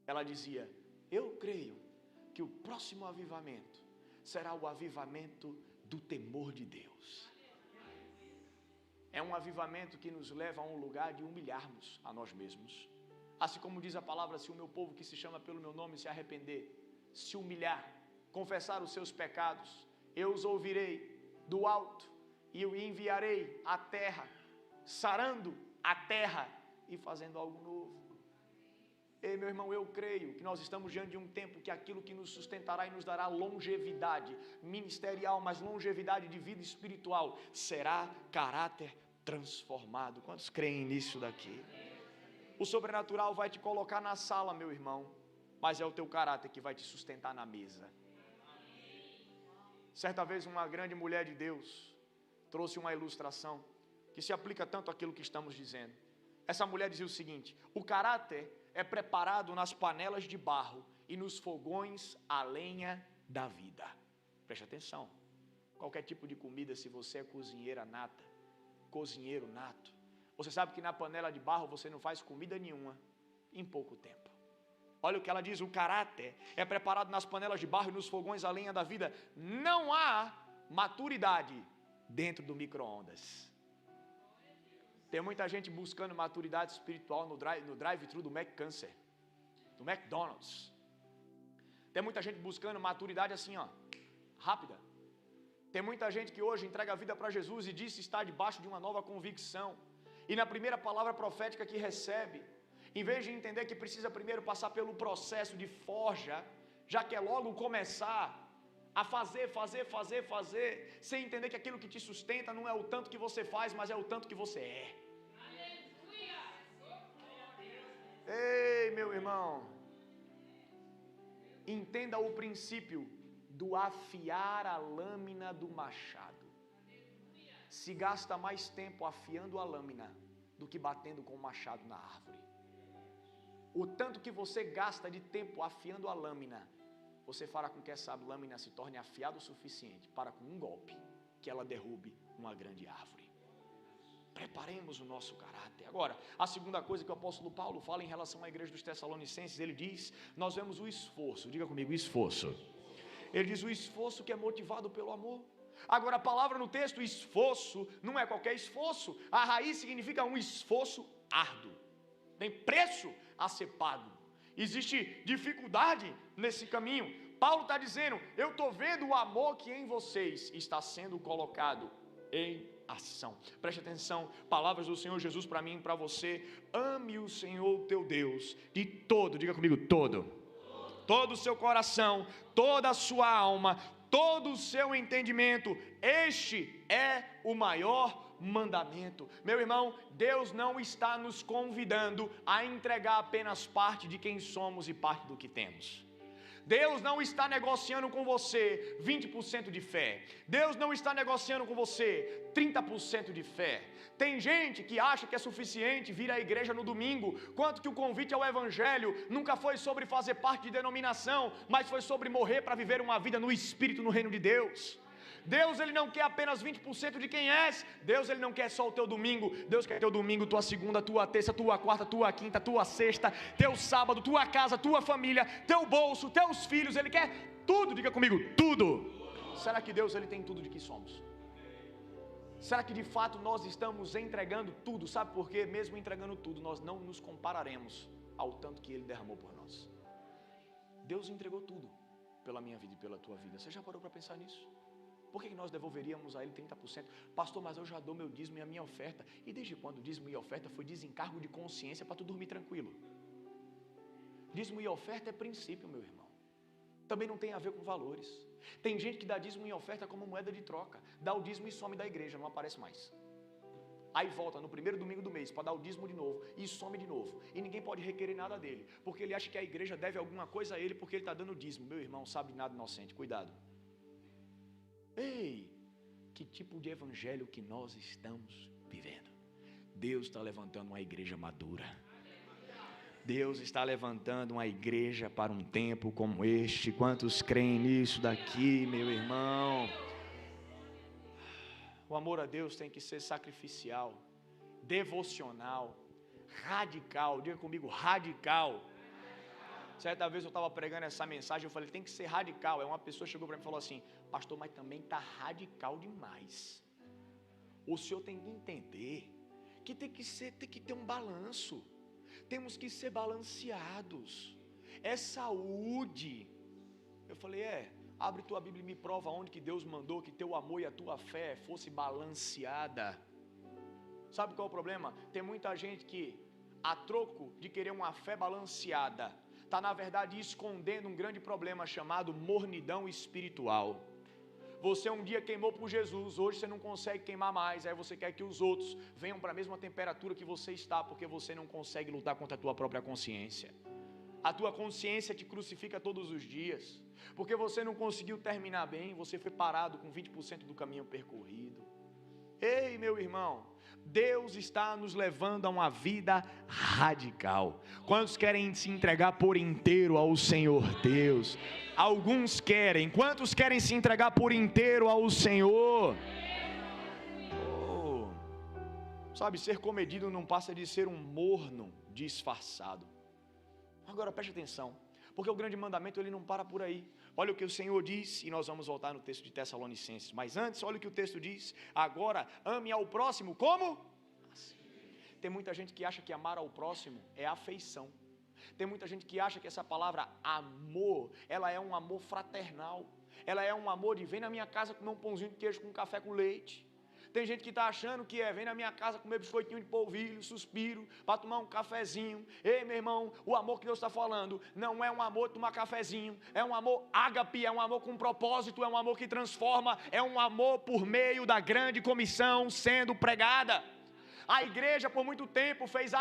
Ela dizia: eu creio que o próximo avivamento será o avivamento do temor de Deus. É um avivamento que nos leva a um lugar de humilharmos a nós mesmos. Assim como diz a palavra: se o meu povo que se chama pelo meu nome se arrepender, se humilhar, confessar os seus pecados, eu os ouvirei do alto e eu enviarei a terra, sarando a terra e fazendo algo novo. Ei, meu irmão, eu creio que nós estamos diante de um tempo que aquilo que nos sustentará e nos dará longevidade ministerial, mas longevidade de vida espiritual, será caráter transformado. Quantos creem nisso daqui? O sobrenatural vai te colocar na sala, meu irmão, mas é o teu caráter que vai te sustentar na mesa. Certa vez uma grande mulher de Deus trouxe uma ilustração que se aplica tanto àquilo que estamos dizendo. Essa mulher dizia o seguinte: o caráter é preparado nas panelas de barro e nos fogões a lenha da vida. Preste atenção. Qualquer tipo de comida, se você é cozinheira nata, cozinheiro nato, você sabe que na panela de barro você não faz comida nenhuma em pouco tempo. Olha o que ela diz: o caráter é preparado nas panelas de barro e nos fogões a lenha da vida. Não há maturidade dentro do micro-ondas. Tem muita gente buscando maturidade espiritual no drive-thru do McCancer, do McDonald's. Tem muita gente buscando maturidade assim, ó, rápida. Tem muita gente que hoje entrega a vida para Jesus e diz estar debaixo de uma nova convicção. E na primeira palavra profética que recebe, em vez de entender que precisa primeiro passar pelo processo de forja, já que é logo começar a fazer, sem entender que aquilo que te sustenta não é o tanto que você faz, mas é o tanto que você é. Ei, meu irmão, entenda o princípio do afiar a lâmina do machado. Se gasta mais tempo afiando a lâmina do que batendo com o machado na árvore. O tanto que você gasta de tempo afiando a lâmina, você fará com que essa lâmina se torne afiada o suficiente para, com um golpe, que ela derrube uma grande árvore. Preparemos o nosso caráter. Agora, a segunda coisa que o apóstolo Paulo fala em relação à igreja dos Tessalonicenses, ele diz, nós vemos o esforço, diga comigo, esforço. Ele diz o esforço que é motivado pelo amor. Agora a palavra no texto, esforço, não é qualquer esforço. A raiz significa um esforço árduo. Tem preço a ser pago. Existe dificuldade nesse caminho. Paulo está dizendo, eu estou vendo o amor que em vocês está sendo colocado em ação. Preste atenção, palavras do Senhor Jesus para mim e para você. Ame o Senhor teu Deus de todo, diga comigo, todo o seu coração, toda a sua alma, todo o seu entendimento. Este é o maior mandamento. Meu irmão, Deus não está nos convidando a entregar apenas parte de quem somos e parte do que temos. Deus não está negociando com você 20% de fé. Deus não está negociando com você 30% de fé. Tem gente que acha que é suficiente vir à igreja no domingo, quanto que o convite ao evangelho nunca foi sobre fazer parte de denominação, mas foi sobre morrer para viver uma vida no Espírito, no reino de Deus. Deus, ele não quer apenas 20% de quem és. Deus, ele não quer só o teu domingo. Deus quer teu domingo, tua segunda, tua terça, tua quarta, tua quinta, tua sexta, teu sábado, tua casa, tua família, teu bolso, teus filhos. Ele quer tudo, diga comigo, tudo. Será que Deus, ele tem tudo de que somos? Será que de fato nós estamos entregando tudo? Sabe por quê? Mesmo entregando tudo, nós não nos compararemos ao tanto que ele derramou por nós. Deus entregou tudo pela minha vida e pela tua vida. Você já parou para pensar nisso? Por que nós devolveríamos a ele 30%? Pastor, mas eu já dou meu dízimo e a minha oferta. E desde quando o dízimo e a oferta foi desencargo de consciência para tu dormir tranquilo? Dízimo e oferta é princípio, meu irmão. Também não tem a ver com valores. Tem gente que dá dízimo e oferta como moeda de troca. Dá o dízimo e some da igreja, não aparece mais. Aí volta no primeiro domingo do mês para dar o dízimo de novo e some de novo. E ninguém pode requerer nada dele, porque ele acha que a igreja deve alguma coisa a ele porque ele está dando dízimo. Meu irmão, sabe de nada inocente, cuidado. Ei, que tipo de evangelho que nós estamos vivendo? Deus está levantando uma igreja madura. Deus está levantando uma igreja para um tempo como este. Quantos creem nisso daqui, meu irmão? O amor a Deus tem que ser sacrificial, devocional, radical. Diga comigo, radical. Certa vez eu estava pregando essa mensagem, eu falei, tem que ser radical. Aí uma pessoa chegou para mim e falou assim, pastor, mas também está radical demais. O senhor tem que entender que tem que ter um balanço. Temos que ser balanceados. É saúde. Eu falei, abre tua Bíblia e me prova onde que Deus mandou que teu amor e a tua fé fosse balanceada. Sabe qual é o problema? Tem muita gente que, a troco de querer uma fé balanceada, está na verdade escondendo um grande problema chamado mornidão espiritual. Você um dia queimou por Jesus, hoje você não consegue queimar mais, aí você quer que os outros venham para a mesma temperatura que você está, porque você não consegue lutar contra a tua própria consciência. A tua consciência te crucifica todos os dias, porque você não conseguiu terminar bem, você foi parado com 20% do caminho percorrido. Ei, meu irmão, Deus está nos levando a uma vida radical. Quantos querem se entregar por inteiro ao Senhor Deus? Alguns querem. Quantos querem se entregar por inteiro ao Senhor? Sabe, ser comedido não passa de ser um morno disfarçado. Agora preste atenção, porque o grande mandamento ele não para por aí. Olha o que o Senhor diz, e nós vamos voltar no texto de Tessalonicenses. Mas antes, olha o que o texto diz. Agora, ame ao próximo como? Assim. Tem muita gente que acha que amar ao próximo é afeição. Tem muita gente que acha que essa palavra amor, ela é um amor fraternal. Ela é um amor de vem na minha casa comer um pãozinho de queijo com café com leite. Tem gente que está achando que vem na minha casa comer biscoitinho de polvilho, suspiro, para tomar um cafezinho. Ei, meu irmão, o amor que Deus está falando não é um amor de tomar cafezinho, é um amor ágape, é um amor com propósito, é um amor que transforma, é um amor por meio da grande comissão sendo pregada. A igreja por muito tempo fez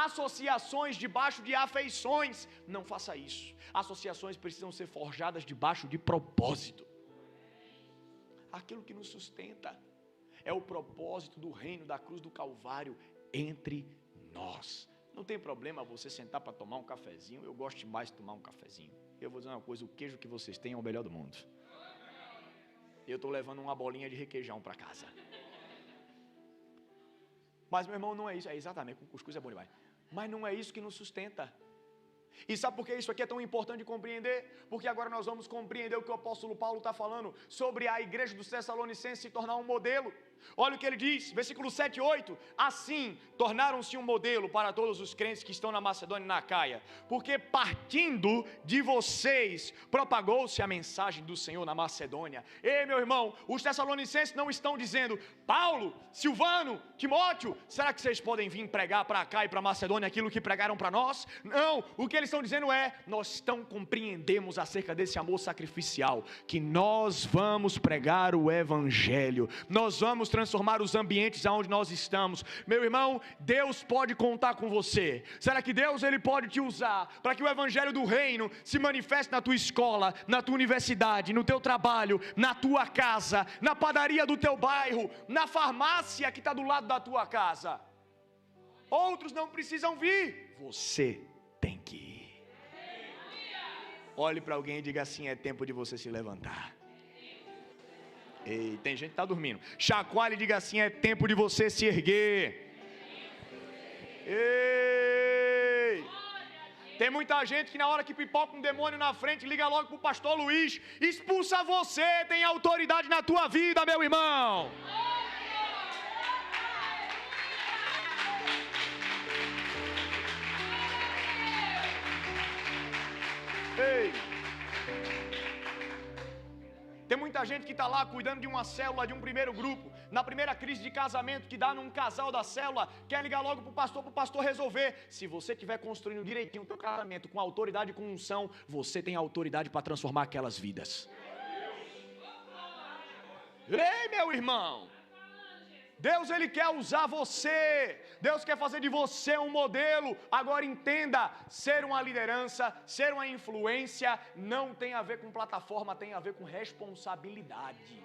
associações debaixo de afeições. Não faça isso. Associações precisam ser forjadas debaixo de propósito. Aquilo que nos sustenta é o propósito do reino da cruz do Calvário entre nós. Não tem problema você sentar para tomar um cafezinho. Eu gosto demais de tomar um cafezinho. Eu vou dizer uma coisa, o queijo que vocês têm é o melhor do mundo. Eu estou levando uma bolinha de requeijão para casa. Mas, meu irmão, não é isso. É exatamente, com cuscuz é bom demais. Mas não é isso que nos sustenta. E sabe por que isso aqui é tão importante de compreender? Porque agora nós vamos compreender o que o apóstolo Paulo está falando sobre a igreja dos Tessalonicenses se tornar um modelo. Olha o que ele diz, versículo 7 e 8. Assim, tornaram-se um modelo para todos os crentes que estão na Macedônia e na Acaia, porque partindo de vocês, propagou-se a mensagem do Senhor na Macedônia. Ei, meu irmão, os Tessalonicenses não estão dizendo: Paulo, Silvano, Timóteo, será que vocês podem vir pregar para cá e para Macedônia aquilo que pregaram para nós? Não, o que eles estão dizendo é: nós tão compreendemos acerca desse amor sacrificial, que nós vamos pregar o Evangelho, nós vamos transformar os ambientes aonde nós estamos. Meu irmão, Deus pode contar com você. Será que Deus ele pode te usar para que o Evangelho do Reino se manifeste na tua escola, na tua universidade, no teu trabalho, na tua casa, na padaria do teu bairro, na farmácia que está do lado da tua casa? Outros não precisam vir, você tem que ir. Olhe para alguém e diga assim: é tempo de você se levantar. Ei, tem gente que está dormindo. Chacoalhe e diga assim: é tempo de você se erguer. Ei! Tem muita gente que na hora que pipoca um demônio na frente, liga logo para o pastor Luiz: expulsa você, tem autoridade na tua vida, meu irmão. Ei! Tem muita gente que está lá cuidando de uma célula, de um primeiro grupo, na primeira crise de casamento que dá num casal da célula, quer ligar logo para o pastor resolver. Se você estiver construindo direitinho o teu casamento, com autoridade e com unção, você tem autoridade para transformar aquelas vidas. Ei, meu irmão! Deus ele quer usar você, Deus quer fazer de você um modelo. Agora entenda, ser uma liderança, ser uma influência, não tem a ver com plataforma, tem a ver com responsabilidade.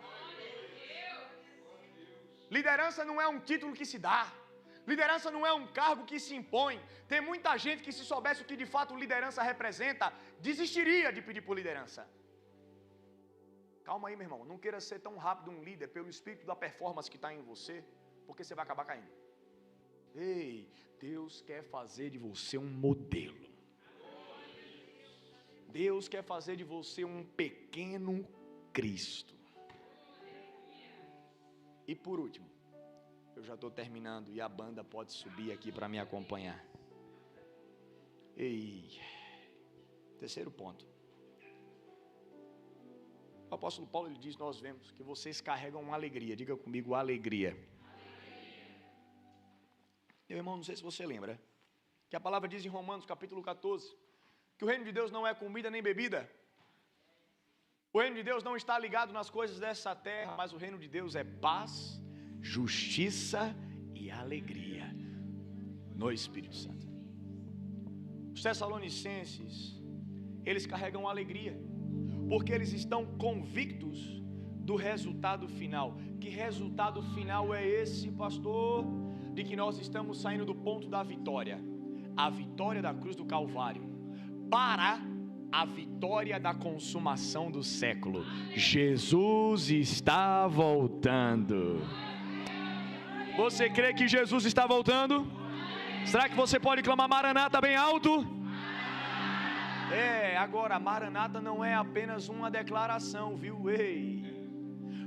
Liderança não é um título que se dá, liderança não é um cargo que se impõe. Tem muita gente que, se soubesse o que de fato liderança representa, desistiria de pedir por liderança. Calma aí, meu irmão, não queira ser tão rápido um líder pelo espírito da performance que está em você, porque você vai acabar caindo. Ei, Deus quer fazer de você um modelo. Deus quer fazer de você um pequeno Cristo. E por último, eu já estou terminando e a banda pode subir aqui para me acompanhar. Ei, terceiro ponto. O apóstolo Paulo ele diz: nós vemos que vocês carregam uma alegria. Diga comigo: alegria. Meu irmão, não sei se você lembra, que a palavra diz em Romanos capítulo 14, que o reino de Deus não é comida nem bebida. O reino de Deus não está ligado nas coisas dessa terra, mas o reino de Deus é paz, justiça e alegria no Espírito Santo. Os Tessalonicenses, eles carregam alegria, porque eles estão convictos do resultado final. Que resultado final é esse, pastor? De que nós estamos saindo do ponto da vitória, a vitória da cruz do Calvário, para a vitória da consumação do século. Jesus está voltando. Você crê que Jesus está voltando? Será que você pode clamar Maranata bem alto? Agora, Maranata não é apenas uma declaração, viu? Ei,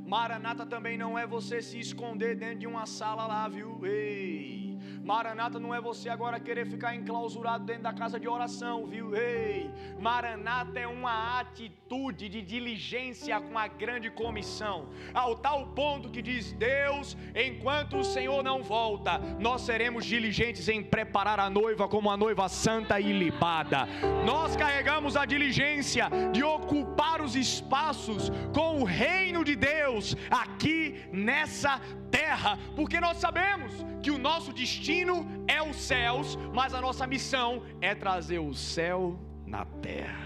Maranata também não é você se esconder dentro de uma sala lá, viu? Ei, Maranata não é você agora querer ficar enclausurado dentro da casa de oração, viu? Ei, Maranata é uma atitude de diligência com a grande comissão, ao tal ponto que diz Deus, enquanto o Senhor não volta, nós seremos diligentes em preparar a noiva como a noiva santa e ilibada. Nós carregamos a diligência de ocupar os espaços com o reino de Deus aqui nessa terra, porque nós sabemos que o nosso destino é os céus, mas a nossa missão é trazer o céu na terra.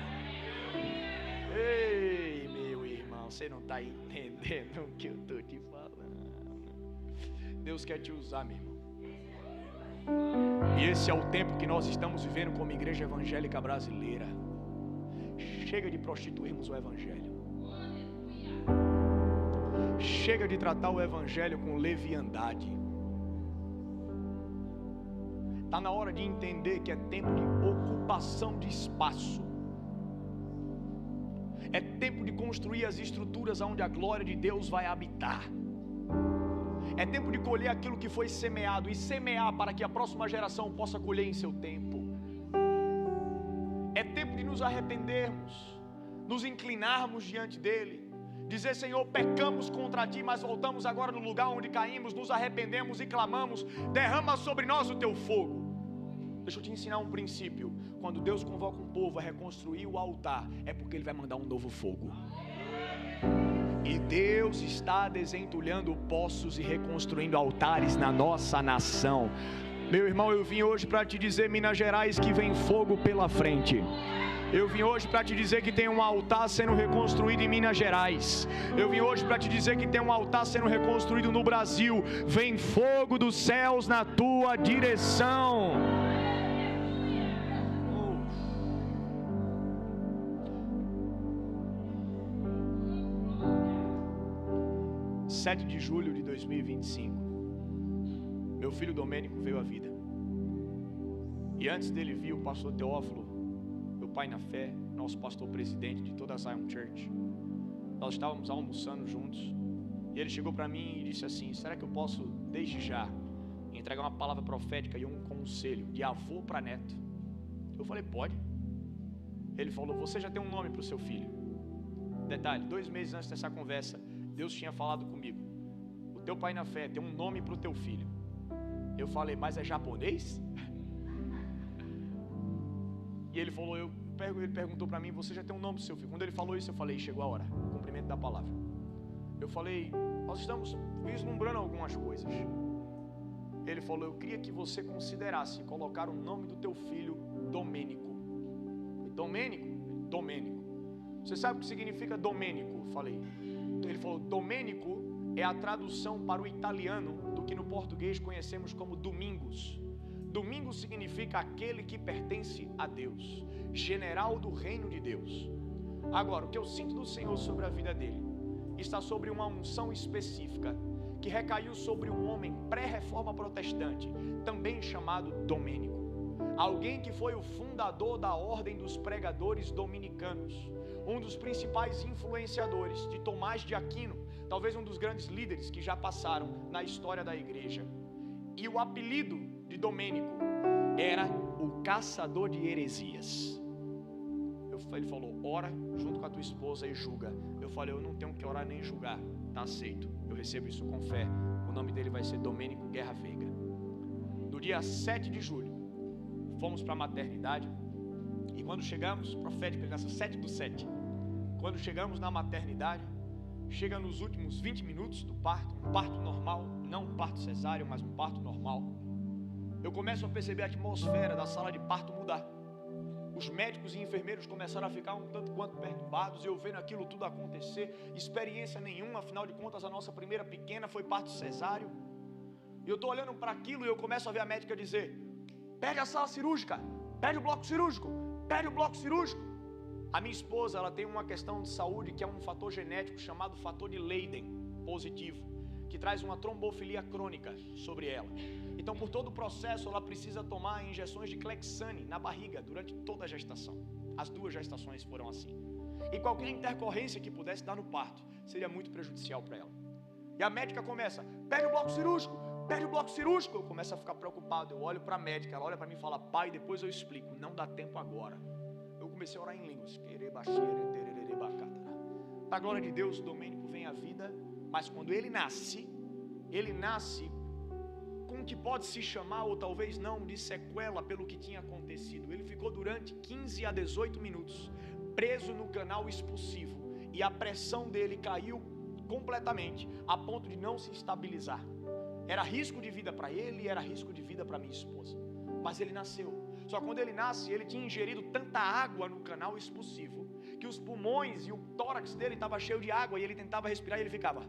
Ei, meu irmão, você não está entendendo o que eu estou te falando. Deus quer te usar, meu irmão. E esse é o tempo que nós estamos vivendo como igreja evangélica brasileira. Chega de prostituirmos o evangelho. Chega de tratar o evangelho com leviandade. Está na hora de entender que é tempo de ocupação de espaço. É tempo de construir as estruturas onde a glória de Deus vai habitar. É tempo de colher aquilo que foi semeado e semear para que a próxima geração possa colher em seu tempo. É tempo de nos arrependermos, nos inclinarmos diante dEle, dizer: Senhor, pecamos contra Ti, mas voltamos agora no lugar onde caímos, nos arrependemos e clamamos: derrama sobre nós o Teu fogo. Deixa eu te ensinar um princípio. Quando Deus convoca um povo a reconstruir o altar, é porque Ele vai mandar um novo fogo. E Deus está desentulhando poços e reconstruindo altares na nossa nação. Meu irmão, eu vim hoje para te dizer, Minas Gerais, que vem fogo pela frente. Eu vim hoje para te dizer que tem um altar sendo reconstruído em Minas Gerais. Eu vim hoje para te dizer que tem um altar sendo reconstruído no Brasil. Vem fogo dos céus na tua direção. 7 de julho de 2025, meu filho Domênico veio à vida. E antes dele vir, o pastor Teófilo, meu pai na fé, nosso pastor presidente de toda a Zion Church, nós estávamos almoçando juntos, e ele chegou para mim e disse assim: será que eu posso, desde já, entregar uma palavra profética e um conselho de avô para neto? Eu falei: pode. Ele falou: você já tem um nome para o seu filho. Detalhe, 2 meses antes dessa conversa, Deus tinha falado comigo: o teu pai na fé tem um nome para o teu filho. Eu falei: mas é japonês? E ele falou, ele perguntou para mim: você já tem um nome para o seu filho? Quando ele falou isso, eu falei: chegou a hora, cumprimento da palavra. Eu falei: nós estamos vislumbrando algumas coisas. Ele falou: eu queria que você considerasse colocar o nome do teu filho Domênico. Domênico? Domênico. Você sabe o que significa Domênico? Eu falei. Ele falou: Domênico é a tradução para o italiano do que no português conhecemos como Domingos. Domingos significa aquele que pertence a Deus, general do reino de Deus. Agora, o que eu sinto do Senhor sobre a vida dele está sobre uma unção específica que recaiu sobre um homem pré-reforma protestante, também chamado Domênico. Alguém que foi o fundador da ordem dos pregadores dominicanos, um dos principais influenciadores de Tomás de Aquino, talvez um dos grandes líderes que já passaram na história da igreja. E o apelido de Domênico era o caçador de heresias. Ele falou: ora junto com a tua esposa e julga. Eu falei: eu não tenho que orar nem julgar, está aceito, eu recebo isso com fé. O nome dele vai ser Domênico Guerra Veiga. No dia 7 de julho, fomos para a maternidade. E quando chegamos, profético, ele nasceu 7/7. Quando chegamos na maternidade, chega nos últimos 20 minutos do parto, um parto normal, não um parto cesáreo, mas um parto normal. Eu começo a perceber a atmosfera da sala de parto mudar. Os médicos e enfermeiros começaram a ficar um tanto quanto perturbados, eu vendo aquilo tudo acontecer, experiência nenhuma, afinal de contas a nossa primeira pequena foi parto cesáreo. E eu estou olhando para aquilo e eu começo a ver a médica dizer: pede a sala cirúrgica, pede o bloco cirúrgico, pede o bloco cirúrgico. A minha esposa, ela tem uma questão de saúde que é um fator genético chamado fator de Leiden positivo, que traz uma trombofilia crônica sobre ela. Então, por todo o processo, ela precisa tomar injeções de Clexane na barriga durante toda a gestação. As 2 gestações foram assim. E qualquer intercorrência que pudesse dar no parto seria muito prejudicial para ela. E a médica começa: pede o bloco cirúrgico, pede o bloco cirúrgico. Eu começo a ficar preocupado, eu olho para a médica, ela olha para mim e fala, pai, depois eu explico, não dá tempo agora. Eu comecei a orar em línguas. Para a glória de Deus, o Domênico vem à vida, mas quando ele nasce com o que pode se chamar, ou talvez não, de sequela pelo que tinha acontecido. Ele ficou durante 15 a 18 minutos preso no canal expulsivo, e a pressão dele caiu completamente, a ponto de não se estabilizar. Era risco de vida para ele e era risco de vida para minha esposa. Mas ele nasceu. Só que quando ele nasce, ele tinha ingerido tanta água no canal expulsivo que os pulmões e o tórax dele estava cheio de água, e ele tentava respirar e ele ficava.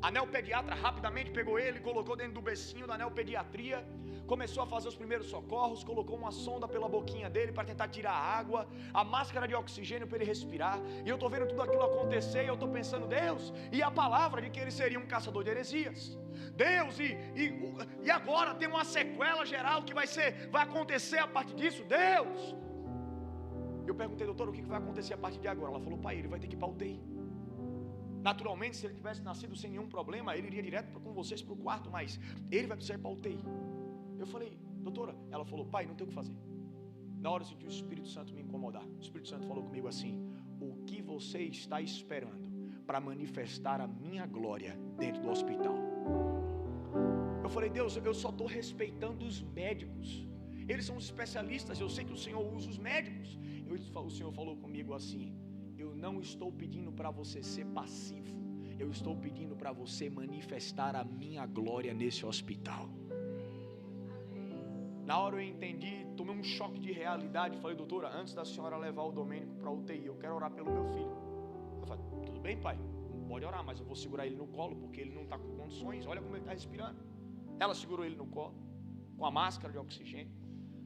A neopediatra rapidamente pegou ele, colocou dentro do becinho da neopediatria, começou a fazer os primeiros socorros, colocou uma sonda pela boquinha dele para tentar tirar a água, a máscara de oxigênio para ele respirar. E eu estou vendo tudo aquilo acontecer, e eu estou pensando, Deus, e a palavra de que ele seria um caçador de heresias? Deus, e agora tem uma sequela geral que vai acontecer a partir disso? Deus! Eu perguntei, doutor, o que vai acontecer a partir de agora? Ela falou, pai, ele vai ter que ir para a UTI. Naturalmente, se ele tivesse nascido sem nenhum problema, ele iria direto com vocês para o quarto, mas ele vai precisar ir para a UTI. Eu falei, doutora, ela falou, pai, não tem o que fazer. Na hora eu senti o Espírito Santo me incomodar. O Espírito Santo falou comigo assim, o que você está esperando para manifestar a minha glória dentro do hospital? Eu falei, Deus, eu só estou respeitando os médicos. Eles são os especialistas, eu sei que o Senhor usa os médicos. O Senhor falou comigo assim, eu não estou pedindo para você ser passivo, eu estou pedindo para você manifestar a minha glória nesse hospital. Na hora eu entendi, tomei um choque de realidade. Falei, doutora, antes da senhora levar o Domênico para a UTI, eu quero orar pelo meu filho. Eu falei, tudo bem, pai, pode orar, mas eu vou segurar ele no colo, porque ele não está com condições, olha como ele está respirando. Ela segurou ele no colo, com a máscara de oxigênio.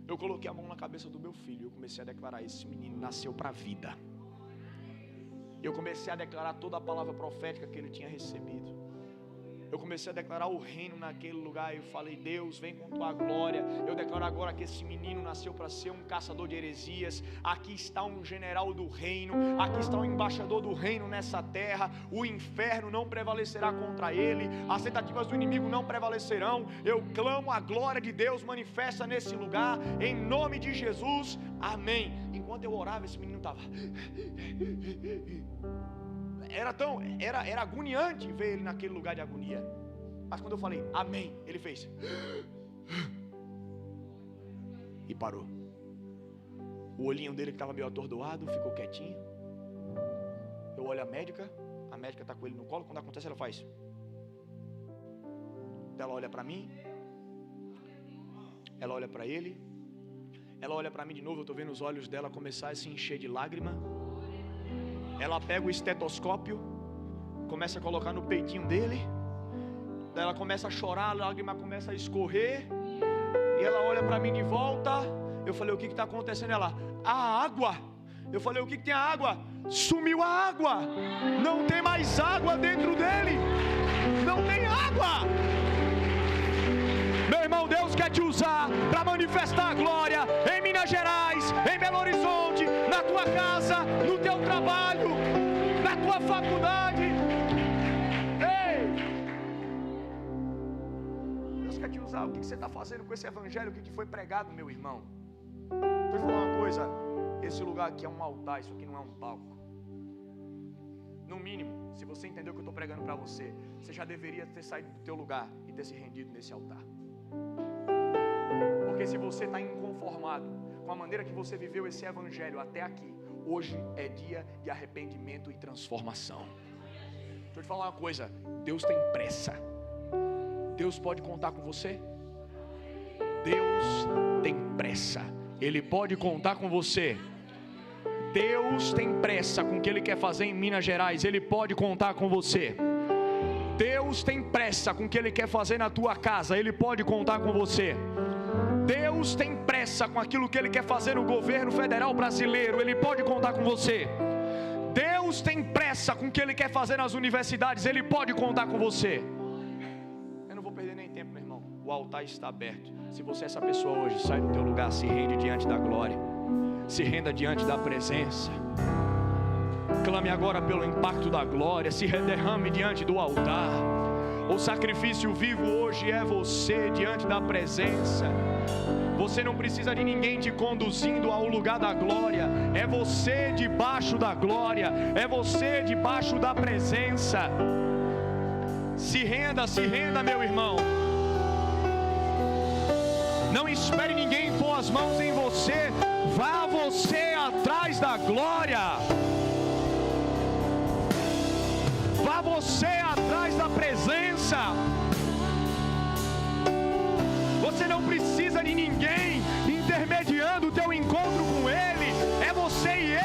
Eu coloquei a mão na cabeça do meu filho e eu comecei a declarar, esse menino nasceu para a vida. Eu comecei a declarar toda a palavra profética que ele tinha recebido. Eu comecei a declarar o reino naquele lugar. Eu falei, Deus, vem com tua glória. Eu declaro agora que esse menino nasceu para ser um caçador de heresias. Aqui está um general do reino. Aqui está um embaixador do reino nessa terra. O inferno não prevalecerá contra ele. As tentativas do inimigo não prevalecerão. Eu clamo a glória de Deus manifesta nesse lugar, em nome de Jesus, amém. Enquanto eu orava, esse menino estava... Era agoniante ver ele naquele lugar de agonia. Mas quando eu falei, amém, ele fez e parou. O olhinho dele que estava meio atordoado ficou quietinho. Eu olho a médica está com ele no colo. Quando acontece, ela faz. Ela olha para mim, ela olha para ele, ela olha para mim de novo. Eu estou vendo os olhos dela começar a se encher de lágrima. Ela pega o estetoscópio, começa a colocar no peitinho dele. Daí ela começa a chorar, a lágrima começa a escorrer. E ela olha para mim de volta. Eu falei, o que está acontecendo? Ela, a água. Eu falei, o que tem a água? Sumiu a água. Não tem mais água dentro dele. Não tem água. Meu irmão, Deus quer te usar para manifestar a glória em Minas Gerais, em Belo Horizonte, na tua casa, no teu trabalho, na tua faculdade. Ei! Deus quer te usar. O que você está fazendo com esse evangelho? O que foi pregado, meu irmão? Deixa eu falar uma coisa. Esse lugar aqui é um altar, isso aqui não é um palco. No mínimo, se você entendeu o que eu estou pregando para você, você já deveria ter saído do teu lugar e ter se rendido nesse altar. Porque se você está inconformado com a maneira que você viveu esse evangelho até aqui, hoje é dia de arrependimento e transformação. Deixa eu te falar uma coisa, Deus tem pressa. Deus pode contar com você? Deus tem pressa. Ele pode contar com você. Deus tem pressa com o que Ele quer fazer em Minas Gerais. Ele pode contar com você. Deus tem pressa com o que Ele quer fazer na tua casa. Ele pode contar com você. Deus tem pressa com aquilo que Ele quer fazer no governo federal brasileiro. Ele pode contar com você. Deus tem pressa com o que Ele quer fazer nas universidades. Ele pode contar com você. Eu não vou perder nem tempo, meu irmão. O altar está aberto. Se você é essa pessoa hoje, sai do teu lugar, se rende diante da glória. Se renda diante da presença. Clame agora pelo impacto da glória. Se derrame diante do altar. O sacrifício vivo hoje é você diante da presença. Você não precisa de ninguém te conduzindo ao lugar da glória. É você debaixo da glória. É você debaixo da presença. Se renda, meu irmão. Não espere ninguém pôr as mãos em você. Vá você atrás da glória. Vá você atrás da presença. Você não precisa de ninguém intermediando o teu encontro com Ele. É você e Ele.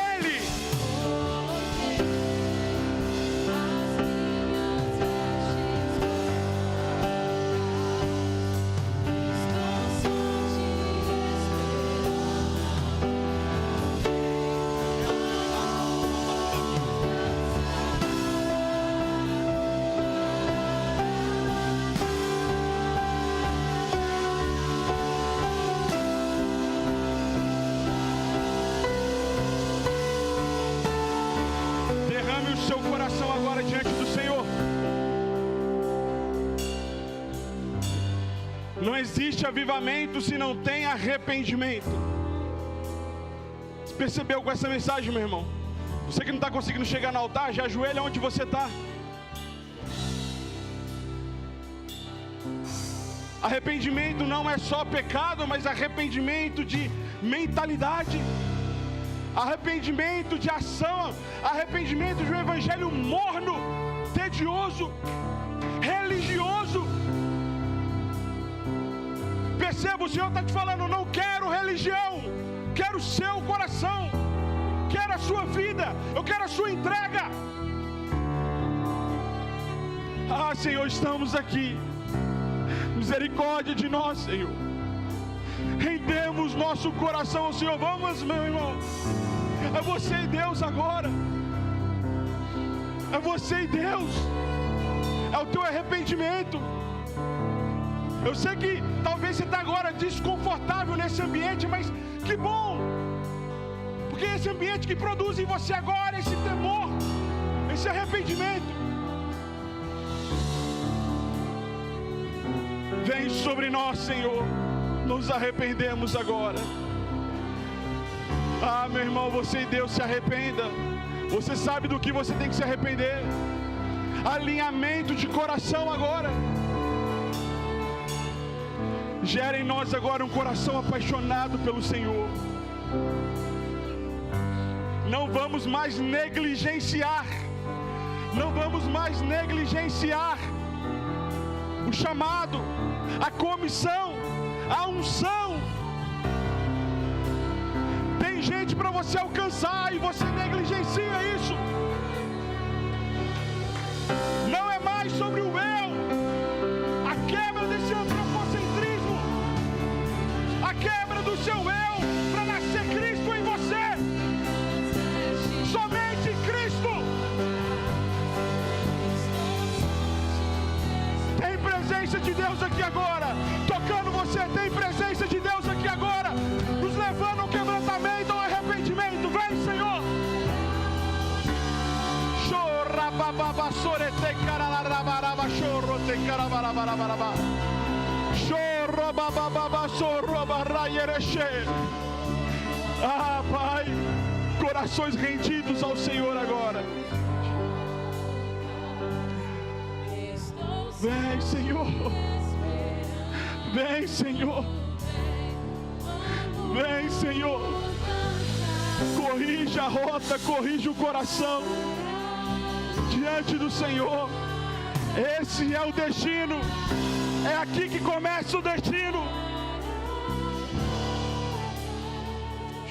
Seu coração agora diante do Senhor. Não existe avivamento se não tem arrependimento. Você percebeu com essa mensagem, meu irmão? Você que não está conseguindo chegar no altar, já ajoelha onde você está. Arrependimento não é só pecado, mas arrependimento de mentalidade. Arrependimento de ação, arrependimento de um evangelho morno, tedioso, religioso. Perceba, o Senhor está te falando: não quero religião, quero o seu coração, quero a sua vida, eu quero a sua entrega. Ah, Senhor, estamos aqui, misericórdia de nós, Senhor. Rendemos nosso coração ao Senhor. Vamos, meu irmão. É você e Deus agora. É você e Deus. É o teu arrependimento. Eu sei que talvez você está agora desconfortável nesse ambiente, mas que bom. Porque é esse ambiente que produz em você agora esse temor, esse arrependimento. Vem sobre nós, Senhor. Nos arrependemos agora. Ah, meu irmão, você e Deus, se arrependa. Você sabe do que você tem que se arrepender. Alinhamento de coração agora. Gera em nós agora um coração apaixonado pelo Senhor. Não vamos mais negligenciar. Não vamos mais negligenciar o chamado, a comissão, a unção. Tem gente para você alcançar e você negligencia isso. Não é mais sobre o eu, a quebra desse antropocentrismo, a quebra do seu eu para nascer Cristo em você. Somente Cristo. Tem presença de Deus aqui agora, tocando você. Tem presença de Deus aqui agora, nos levando ao quebrantamento, ao arrependimento. Vem, Senhor. Chorra bababa sorete caralarabaraba chorro te carabarabaraba chorro bababa sorro barraiereche. Ah, Pai, corações rendidos ao Senhor agora. Vem, Senhor. Vem, Senhor. Vem, Senhor. Corrija a rota, corrija o coração diante do Senhor. Esse é o destino. É aqui que começa o destino.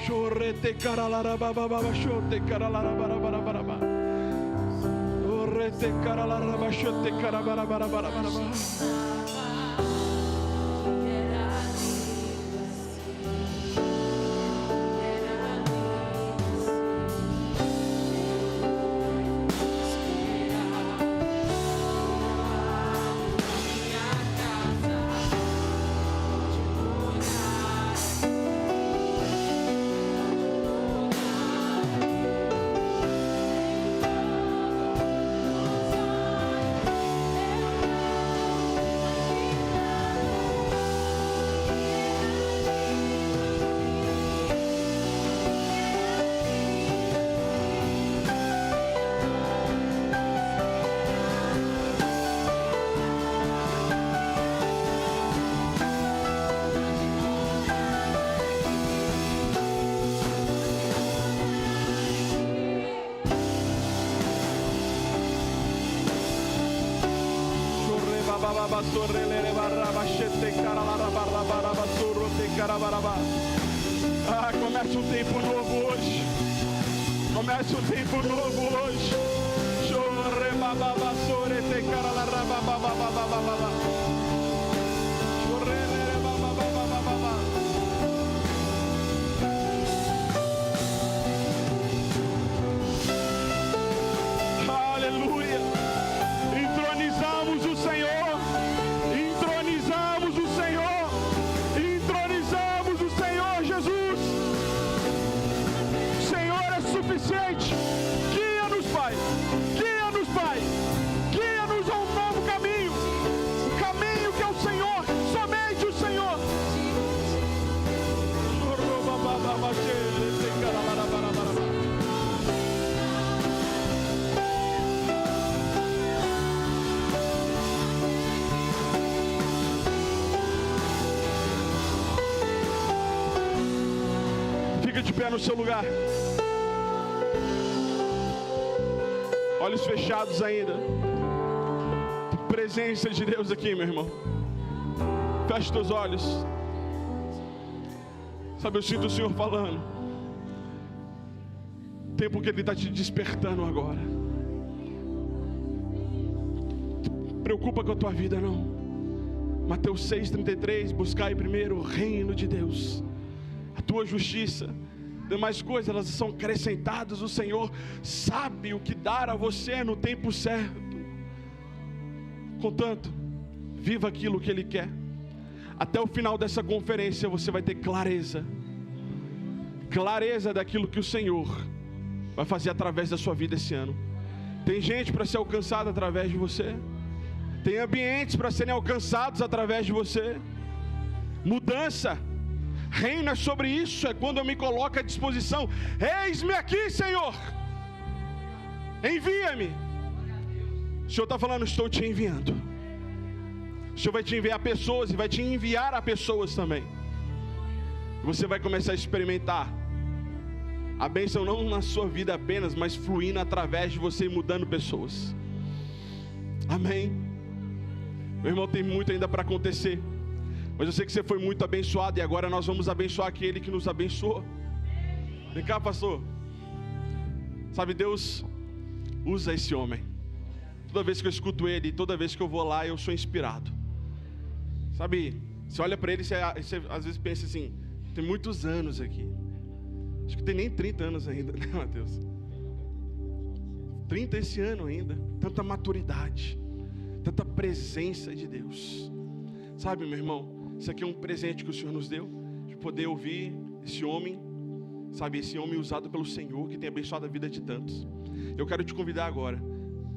Chorete caralarabaraba chote caralarabaraba orete caralarabaraba chote caralarabaraba. Comece um tempo novo hoje. Comece um tempo novo hoje. Aleluia. Entronizamos o Senhor. Entronizamos o Senhor. Entronizamos o Senhor Jesus. O Senhor é suficiente. Guia-nos, Pai. Guia-nos, Pai. Guia-nos a um novo caminho. O caminho que é o Senhor. Somente o Senhor. Fica de pé no seu lugar. Olhos fechados ainda. Presença de Deus aqui, meu irmão. Feche teus olhos. Sabe, eu sinto o Senhor falando. Tempo que Ele está te despertando agora. Preocupa com a tua vida não. Mateus 6,33. Buscai primeiro o reino de Deus, a tua justiça. Demais coisas elas são acrescentadas. O Senhor sabe o que dar a você no tempo certo. Contanto, viva aquilo que Ele quer. Até o final dessa conferência você vai ter clareza. Clareza daquilo que o Senhor vai fazer através da sua vida esse ano. Tem gente para ser alcançada através de você. Tem ambientes para serem alcançados através de você. Mudança. Reino é sobre isso. É quando eu me coloco à disposição. Eis-me aqui, Senhor. Envia-me. O Senhor está falando, estou te enviando. O Senhor vai te enviar pessoas e vai te enviar a pessoas também. Você vai começar a experimentar a bênção não na sua vida apenas, mas fluindo através de você e mudando pessoas. Amém. Meu irmão, tem muito ainda para acontecer, mas eu sei que você foi muito abençoado. E agora nós vamos abençoar aquele que nos abençoou. Vem cá, pastor. Sabe, Deus usa esse homem. Toda vez que eu escuto ele, toda vez que eu vou lá, eu sou inspirado. Sabe, você olha para ele, você às vezes pensa assim, tem muitos anos aqui. Acho que tem nem 30 anos ainda, né, Mateus? 30 esse ano ainda. Tanta maturidade, tanta presença de Deus. Sabe, meu irmão, isso aqui é um presente que o Senhor nos deu, de poder ouvir esse homem, sabe, esse homem usado pelo Senhor, que tem abençoado a vida de tantos. Eu quero te convidar agora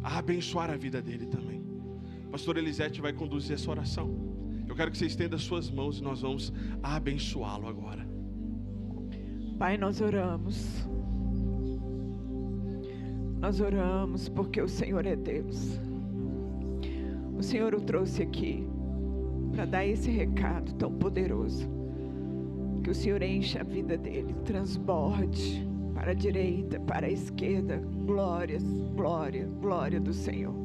a abençoar a vida dele também. Pastor Elisete vai conduzir essa oração. Eu quero que você estenda as suas mãos e nós vamos abençoá-lo agora. Pai, nós oramos. Nós oramos porque o Senhor é Deus. O Senhor o trouxe aqui para dar esse recado tão poderoso. Que o Senhor enche a vida dele, transborde para a direita, para a esquerda. Glórias, glória, glória do Senhor.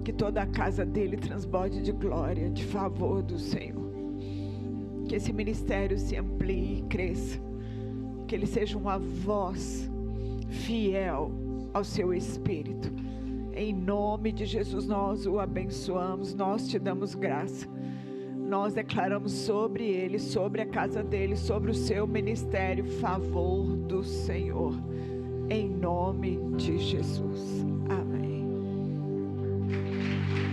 Que toda a casa dele transborde de glória, de favor do Senhor. Que esse ministério se amplie e cresça. Que ele seja uma voz fiel ao seu Espírito. Em nome de Jesus nós o abençoamos, nós te damos graça. Nós declaramos sobre ele, sobre a casa dele, sobre o seu ministério, favor do Senhor. Em nome de Jesus.